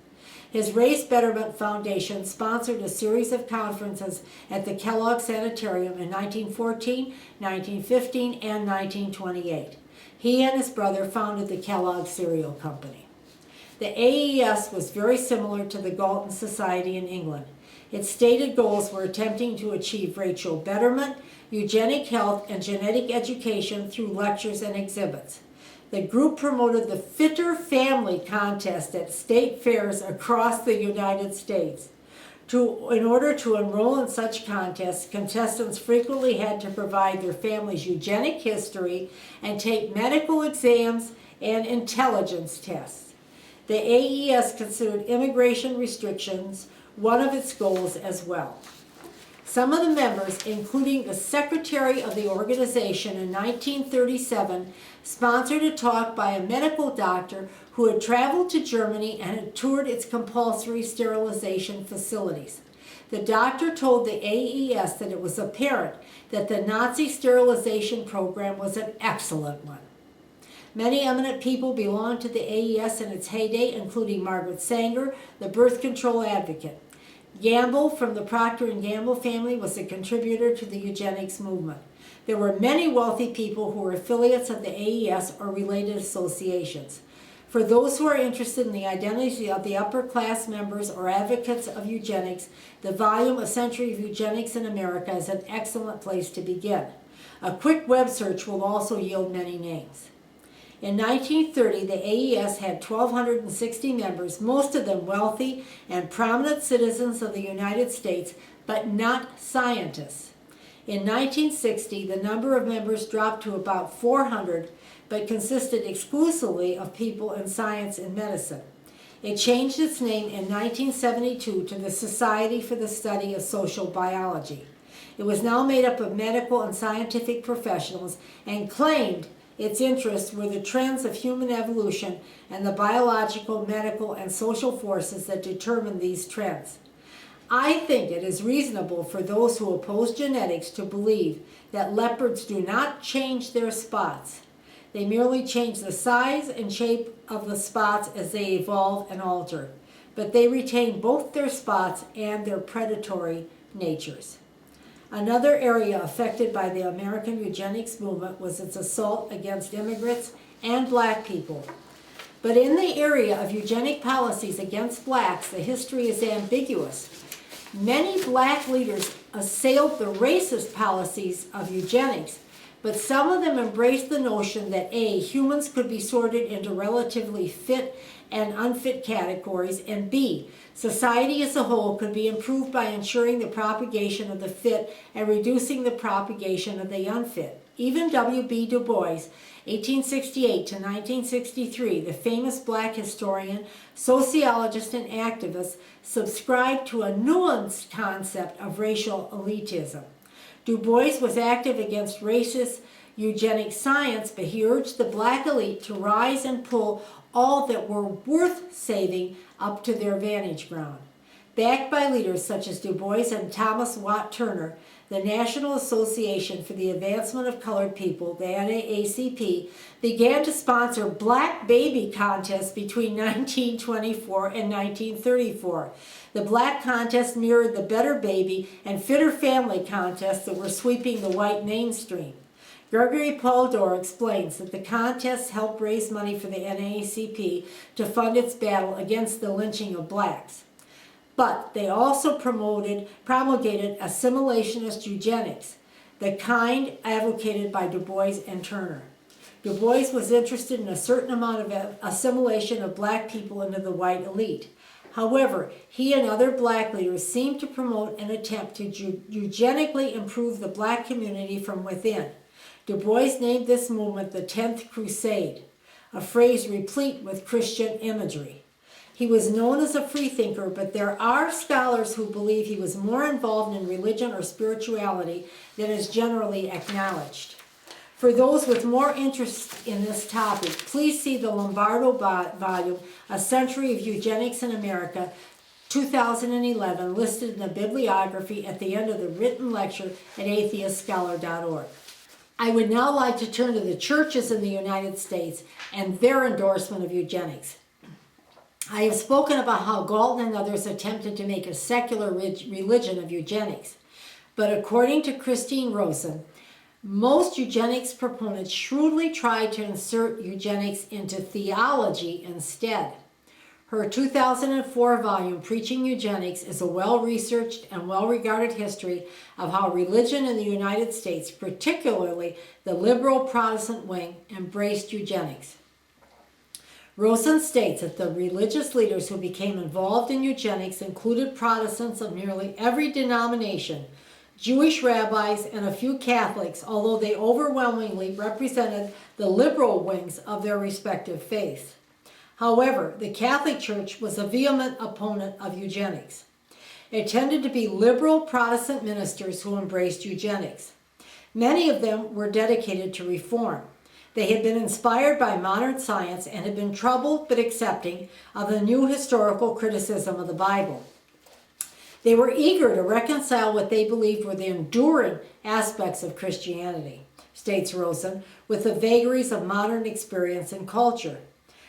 His Race Betterment Foundation sponsored a series of conferences at the Kellogg Sanitarium in 1914, 1915, and 1928. He and his brother founded the Kellogg Cereal Company. The AES was very similar to the Galton Society in England. Its stated goals were attempting to achieve racial betterment, eugenic health, and genetic education through lectures and exhibits. The group promoted the Fitter Family Contest at state fairs across the United States. In order to enroll in such contests, contestants frequently had to provide their family's eugenic history and take medical exams and intelligence tests. The AES considered immigration restrictions one of its goals as well. Some of the members, including the secretary of the organization in 1937, sponsored a talk by a medical doctor who had traveled to Germany and had toured its compulsory sterilization facilities. The doctor told the AES that it was apparent that the Nazi sterilization program was an excellent one. Many eminent people belonged to the AES in its heyday, including Margaret Sanger, the birth control advocate. Gamble from the Procter & Gamble family was a contributor to the eugenics movement. There were many wealthy people who were affiliates of the AES or related associations. For those who are interested in the identity of the upper class members or advocates of eugenics, the volume A Century of Eugenics in America is an excellent place to begin. A quick web search will also yield many names. In 1930, the AES had 1,260 members, most of them wealthy and prominent citizens of the United States, but not scientists. In 1960, the number of members dropped to about 400, but consisted exclusively of people in science and medicine. It changed its name in 1972 to the Society for the Study of Social Biology. It was now made up of medical and scientific professionals and claimed its interests were the trends of human evolution and the biological, medical, and social forces that determine these trends. I think it is reasonable for those who oppose genetics to believe that leopards do not change their spots. They merely change the size and shape of the spots as they evolve and alter, but they retain both their spots and their predatory natures. Another area affected by the American eugenics movement was its assault against immigrants and black people. But in the area of eugenic policies against blacks, the history is ambiguous. Many black leaders assailed the racist policies of eugenics, but some of them embraced the notion that A, humans could be sorted into relatively fit and unfit categories, and B, society as a whole could be improved by ensuring the propagation of the fit and reducing the propagation of the unfit. Even W.B. Du Bois, 1868 to 1963, the famous black historian, sociologist, and activist, subscribed to a nuanced concept of racial elitism. Du Bois was active against racist eugenic science, but he urged the black elite to rise and pull all that were worth saving up to their vantage ground. Backed by leaders such as Du Bois and Thomas Watt Turner, the National Association for the Advancement of Colored People, the NAACP, began to sponsor black baby contests between 1924 and 1934. The black contest mirrored the Better Baby and Fitter Family contests that were sweeping the white mainstream. Gregory Paul Dorr explains that the contests helped raise money for the NAACP to fund its battle against the lynching of blacks. But they also promulgated assimilationist eugenics, the kind advocated by Du Bois and Turner. Du Bois was interested in a certain amount of assimilation of black people into the white elite. However, he and other black leaders seemed to promote an attempt to eugenically improve the black community from within. Du Bois named this movement the Tenth Crusade, a phrase replete with Christian imagery. He was known as a freethinker, but there are scholars who believe he was more involved in religion or spirituality than is generally acknowledged. For those with more interest in this topic, please see the Lombardo volume, A Century of Eugenics in America, 2011, listed in the bibliography at the end of the written lecture at AtheistScholar.org. I would now like to turn to the churches in the United States and their endorsement of eugenics. I have spoken about how Galton and others attempted to make a secular religion of eugenics. But according to Christine Rosen, most eugenics proponents shrewdly tried to insert eugenics into theology instead. Her 2004 volume, Preaching Eugenics, is a well-researched and well-regarded history of how religion in the United States, particularly the liberal Protestant wing, embraced eugenics. Rosen states that the religious leaders who became involved in eugenics included Protestants of nearly every denomination, Jewish rabbis, and a few Catholics, although they overwhelmingly represented the liberal wings of their respective faiths. However, the Catholic Church was a vehement opponent of eugenics. It tended to be liberal Protestant ministers who embraced eugenics. Many of them were dedicated to reform. They had been inspired by modern science and had been troubled but accepting of the new historical criticism of the Bible. They were eager to reconcile what they believed were the enduring aspects of Christianity, states Rosen, with the vagaries of modern experience and culture.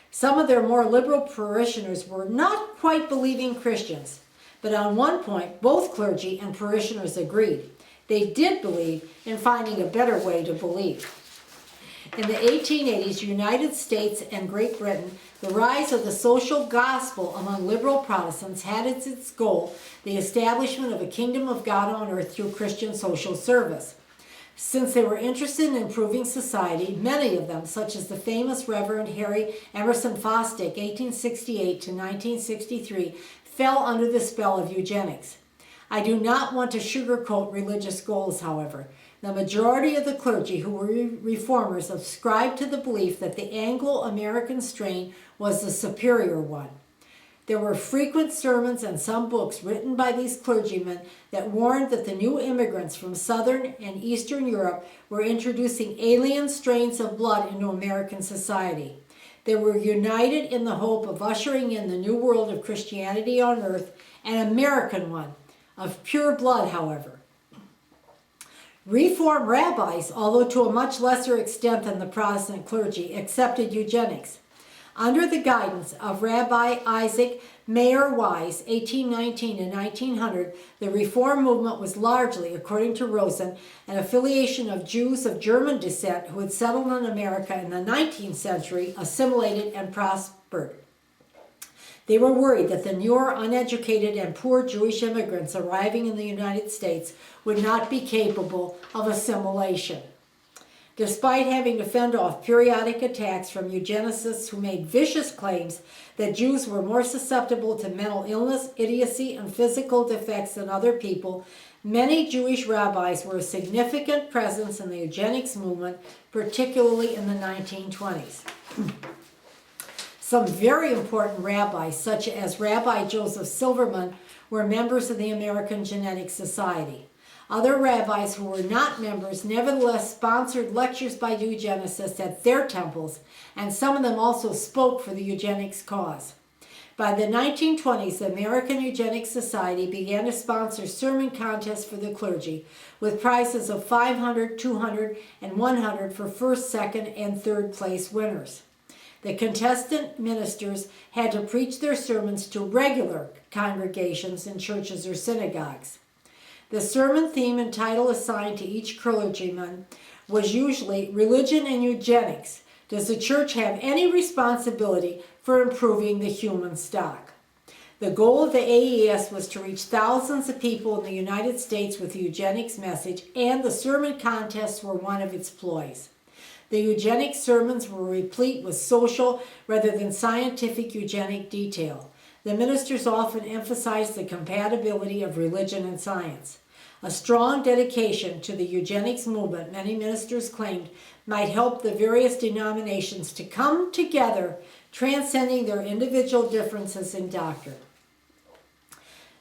Some of their more liberal parishioners were not quite believing Christians, but on one point, both clergy and parishioners agreed. They did believe in finding a better way to believe. In the 1880s, United States and Great Britain, the rise of the social gospel among liberal Protestants had as its goal the establishment of a kingdom of God on earth through Christian social service. Since they were interested in improving society, many of them, such as the famous Reverend Harry Emerson Fosdick, 1868 to 1963, fell under the spell of eugenics. I do not want to sugarcoat religious goals, however. The majority of the clergy who were reformers subscribed to the belief that the Anglo-American strain was the superior one. There were frequent sermons and some books written by these clergymen that warned that the new immigrants from Southern and Eastern Europe were introducing alien strains of blood into American society. They were united in the hope of ushering in the new world of Christianity on earth, an American one, of pure blood, however. Reform rabbis, although to a much lesser extent than the Protestant clergy, accepted eugenics. Under the guidance of Rabbi Isaac Mayer Wise, 1819 to 1900, the Reform movement was largely, according to Rosen, an affiliation of Jews of German descent who had settled in America in the 19th century, assimilated, and prospered. They were worried that the newer, uneducated, and poor Jewish immigrants arriving in the United States would not be capable of assimilation. despite having to fend off periodic attacks from eugenicists who made vicious claims that Jews were more susceptible to mental illness, idiocy, and physical defects than other people. Many Jewish rabbis were a significant presence in the eugenics movement, particularly in the 1920s. Some very important rabbis, such as Rabbi Joseph Silverman, were members of the American Genetics Society. Other rabbis who were not members nevertheless sponsored lectures by eugenicists at their temples, and some of them also spoke for the eugenics cause. By the 1920s, the American Eugenics Society began to sponsor sermon contests for the clergy, with prizes of $500, $200, and $100 for first, second, and third place winners. The contestant ministers had to preach their sermons to regular congregations in churches or synagogues. The sermon theme and title assigned to each clergyman was usually Religion and Eugenics. Does the church have any responsibility for improving the human stock? The goal of the AES was to reach thousands of people in the United States with the eugenics message, and the sermon contests were one of its ploys. The eugenics sermons were replete with social rather than scientific eugenic detail. The ministers often emphasized the compatibility of religion and science. A strong dedication to the eugenics movement, many ministers claimed, might help the various denominations to come together, transcending their individual differences in doctrine.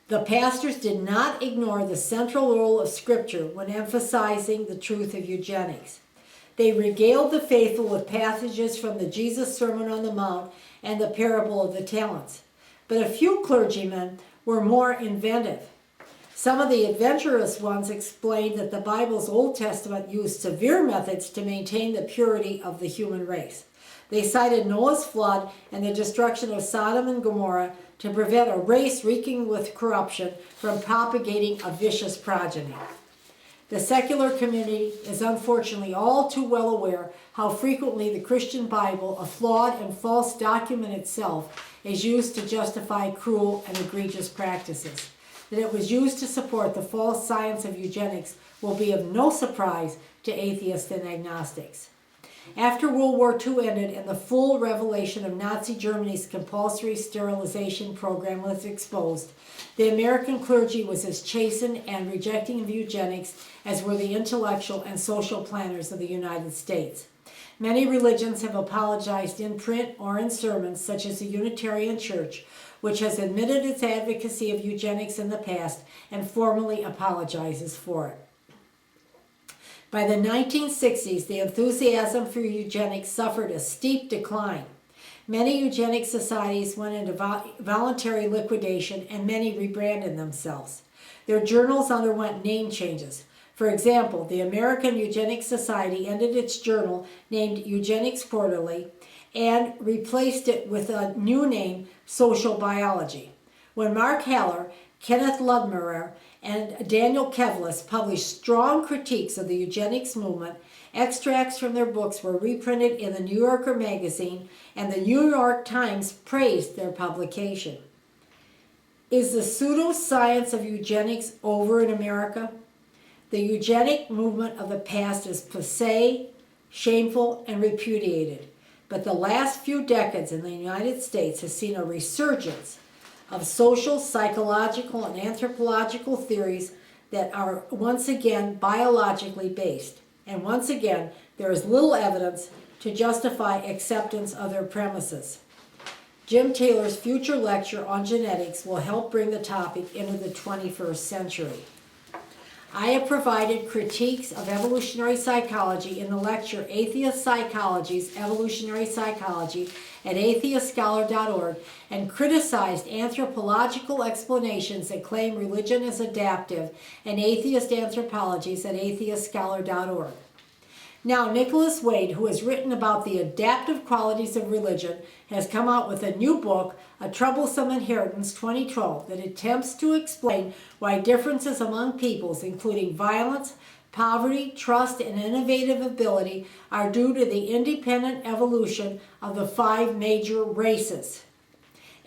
The pastors did not ignore the central role of Scripture when emphasizing the truth of eugenics. They regaled the faithful with passages from the Jesus Sermon on the Mount and the parable of the talents. But a few clergymen were more inventive. Some of the adventurous ones explained that the Bible's Old Testament used severe methods to maintain the purity of the human race. They cited Noah's flood and the destruction of Sodom and Gomorrah to prevent a race reeking with corruption from propagating a vicious progeny. The secular community is unfortunately all too well aware how frequently the Christian Bible, a flawed and false document itself, is used to justify cruel and egregious practices. That it was used to support the false science of eugenics will be of no surprise to atheists and agnostics. After World War II ended and the full revelation of Nazi Germany's compulsory sterilization program was exposed, the American clergy was as chastened and rejecting of eugenics as were the intellectual and social planners of the United States. Many religions have apologized in print or in sermons, such as the Unitarian Church, which has admitted its advocacy of eugenics in the past and formally apologizes for it. By the 1960s, the enthusiasm for eugenics suffered a steep decline. Many eugenic societies went into voluntary liquidation, and many rebranded themselves. Their journals underwent name changes. For example, the American Eugenics Society ended its journal named Eugenics Quarterly and replaced it with a new name, Social Biology. When Mark Haller, Kenneth Ludmerer, and Daniel Kevles published strong critiques of the eugenics movement, extracts from their books were reprinted in the New Yorker magazine, and the New York Times praised their publication. Is the pseudoscience of eugenics over in America? The eugenic movement of the past is passé, shameful, and repudiated. But the last few decades in the United States has seen a resurgence of social, psychological, and anthropological theories that are once again biologically based. And once again, there is little evidence to justify acceptance of their premises. Jim Taylor's future lecture on genetics will help bring the topic into the 21st century. I have provided critiques of evolutionary psychology in the lecture Atheist Psychology's Evolutionary Psychology at AtheistScholar.org and criticized anthropological explanations that claim religion is adaptive and atheist anthropologies at AtheistScholar.org. Now, Nicholas Wade, who has written about the adaptive qualities of religion, has come out with a new book, A Troublesome Inheritance 2012, that attempts to explain why differences among peoples, including violence, poverty, trust, and innovative ability, are due to the independent evolution of the 5 major races.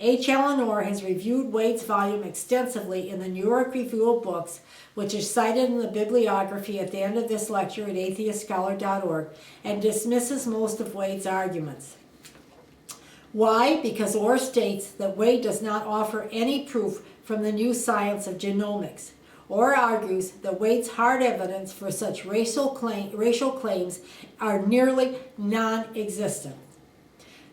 H. Alan Orr has reviewed Wade's volume extensively in the New York Review of Books, which is cited in the bibliography at the end of this lecture at AtheistScholar.org, and dismisses most of Wade's arguments. Why? Because Orr states that Wade does not offer any proof from the new science of genomics. Orr argues that Wade's hard evidence for such racial claims are nearly non-existent.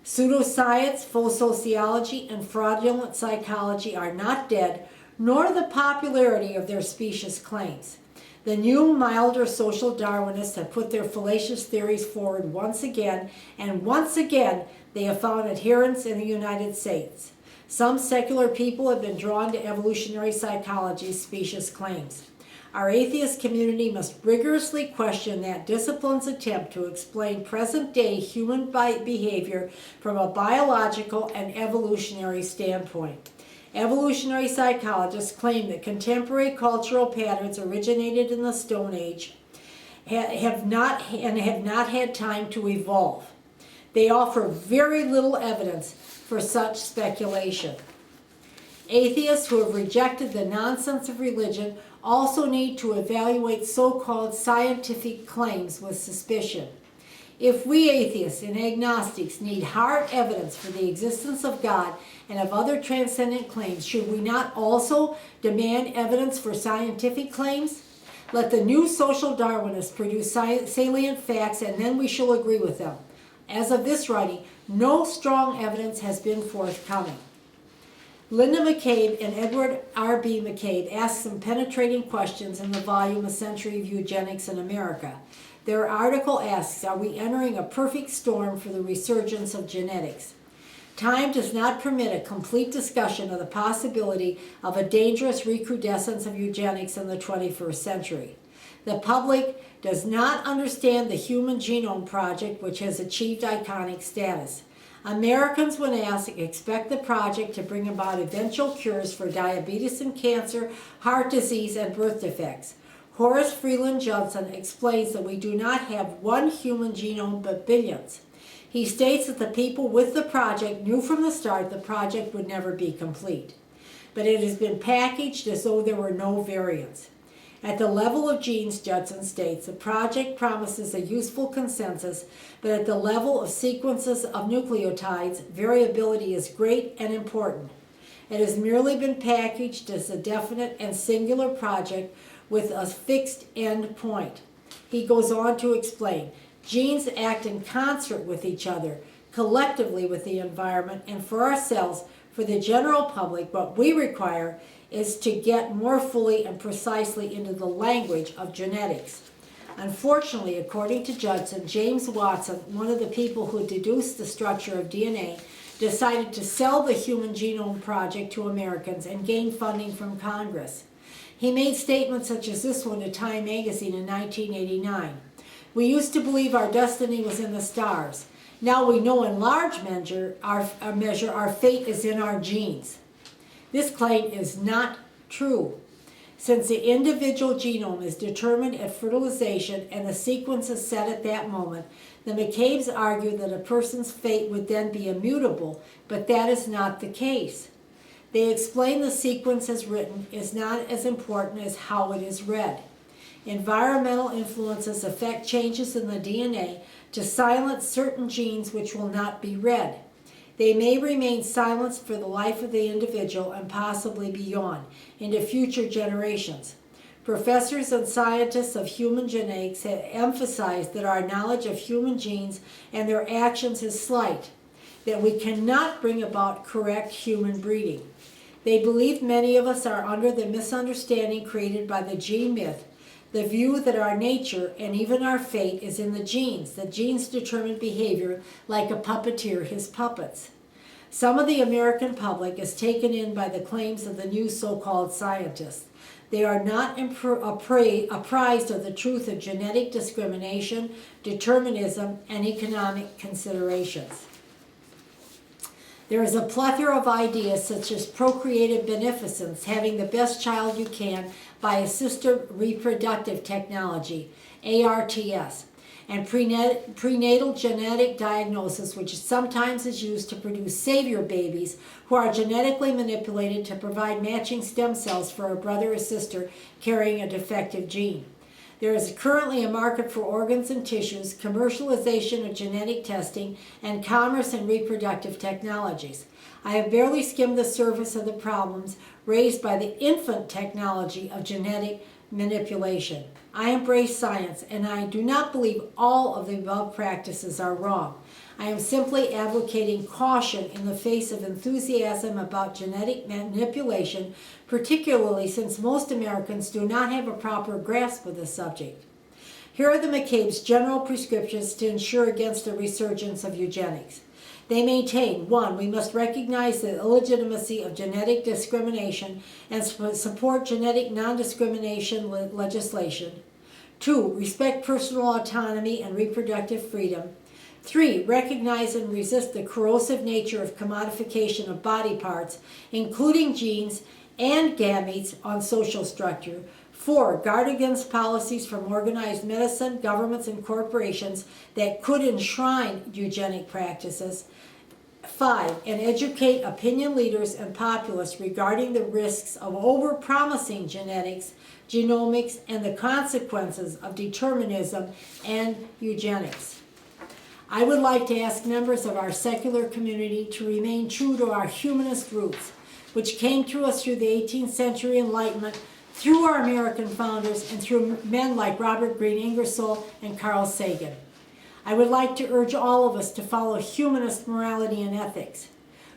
Pseudoscience, faux sociology, and fraudulent psychology are not dead, nor the popularity of their specious claims. The new, milder social Darwinists have put their fallacious theories forward once again, and once again they have found adherents in the United States. Some secular people have been drawn to evolutionary psychology's specious claims. Our atheist community must rigorously question that discipline's attempt to explain present-day human behavior from a biological and evolutionary standpoint. Evolutionary psychologists claim that contemporary cultural patterns originated in the Stone Age have not had time to evolve. They offer very little evidence for such speculation. Atheists who have rejected the nonsense of religion also need to evaluate so-called scientific claims with suspicion. If we atheists and agnostics need hard evidence for the existence of God and of other transcendent claims, should we not also demand evidence for scientific claims? Let the new social Darwinists produce salient facts, and then we shall agree with them. As of this writing, no strong evidence has been forthcoming. Linda McCabe and Edward R.B. McCabe asked some penetrating questions in the volume A Century of Eugenics in America. Their article asks, are we entering a perfect storm for the resurgence of genetics? Time does not permit a complete discussion of the possibility of a dangerous recrudescence of eugenics in the 21st century. The public does not understand the Human Genome Project, which has achieved iconic status. Americans, when asked, expect the project to bring about eventual cures for diabetes and cancer, heart disease, and birth defects. Horace Freeland Judson explains that we do not have one human genome but billions. He states that the people with the project knew from the start the project would never be complete. But it has been packaged as though there were no variants. At the level of genes, Judson states, the project promises a useful consensus, but at the level of sequences of nucleotides, variability is great and important. It has merely been packaged as a definite and singular project with a fixed end point. He goes on to explain, genes act in concert with each other, collectively with the environment, and for ourselves, for the general public, what we require is to get more fully and precisely into the language of genetics. Unfortunately, according to Judson, James Watson, one of the people who deduced the structure of DNA, decided to sell the Human Genome Project to Americans and gain funding from Congress. He made statements such as this one to Time magazine in 1989. We used to believe our destiny was in the stars. Now we know in large measure our fate is in our genes. This claim is not true. Since the individual genome is determined at fertilization and the sequence is set at that moment, the McCabes argue that a person's fate would then be immutable, but that is not the case. They explain the sequence as written is not as important as how it is read. Environmental influences affect changes in the DNA to silence certain genes which will not be read. They may remain silenced for the life of the individual and possibly beyond, into future generations. Professors and scientists of human genetics have emphasized that our knowledge of human genes and their actions is slight, that we cannot bring about correct human breeding. They believe many of us are under the misunderstanding created by the gene myth, the view that our nature and even our fate is in the genes, that genes determine behavior like a puppeteer his puppets. Some of the American public is taken in by the claims of the new so-called scientists. They are not apprised of the truth of genetic discrimination, determinism, and economic considerations. There is a plethora of ideas such as procreative beneficence, having the best child you can by assisted reproductive technology, ARTS, and prenatal genetic diagnosis, which sometimes is used to produce savior babies who are genetically manipulated to provide matching stem cells for a brother or sister carrying a defective gene. There is currently a market for organs and tissues, commercialization of genetic testing, and commerce in reproductive technologies. I have barely skimmed the surface of the problems raised by the infant technology of genetic manipulation. I embrace science, and I do not believe all of the above practices are wrong. I am simply advocating caution in the face of enthusiasm about genetic manipulation, particularly since most Americans do not have a proper grasp of the subject. Here are the McCabe's general prescriptions to ensure against the resurgence of eugenics. They maintain, 1, we must recognize the illegitimacy of genetic discrimination and support genetic non-discrimination legislation. 2, respect personal autonomy and reproductive freedom. 3, recognize and resist the corrosive nature of commodification of body parts, including genes and gametes on social structure. 4, guard against policies from organized medicine, governments, and corporations that could enshrine eugenic practices. 5, and educate opinion leaders and populace regarding the risks of over-promising genetics, genomics, and the consequences of determinism and eugenics. I would like to ask members of our secular community to remain true to our humanist roots, which came to us through the 18th century Enlightenment, through our American founders, and through men like Robert Greene Ingersoll and Carl Sagan. I would like to urge all of us to follow humanist morality and ethics.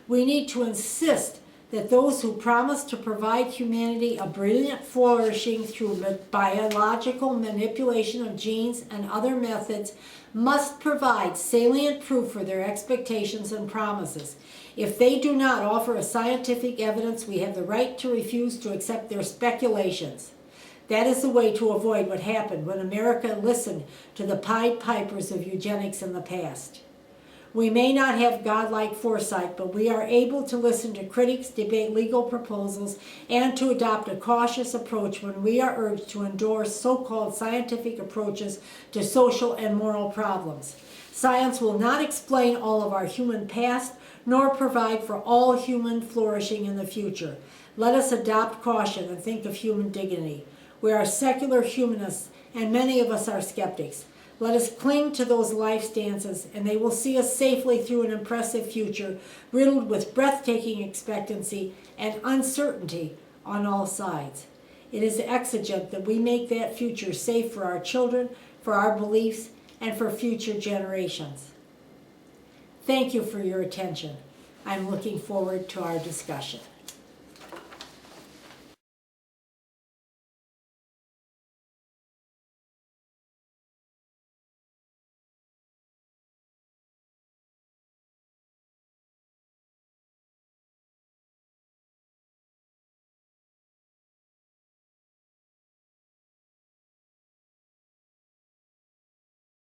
We need to insist that those who promise to provide humanity a brilliant flourishing through biological manipulation of genes and other methods must provide salient proof for their expectations and promises. If they do not offer a scientific evidence, we have the right to refuse to accept their speculations. That is the way to avoid what happened when America listened to the Pied Pipers of eugenics in the past. We may not have godlike foresight, but we are able to listen to critics, debate legal proposals, and to adopt a cautious approach when we are urged to endorse so-called scientific approaches to social and moral problems. Science will not explain all of our human past, nor provide for all human flourishing in the future. Let us adopt caution and think of human dignity. We are secular humanists, and many of us are skeptics. Let us cling to those life stances, and they will see us safely through an impressive future, riddled with breathtaking expectancy and uncertainty on all sides. It is exigent that we make that future safe for our children, for our beliefs, and for future generations. Thank you for your attention. I'm looking forward to our discussion.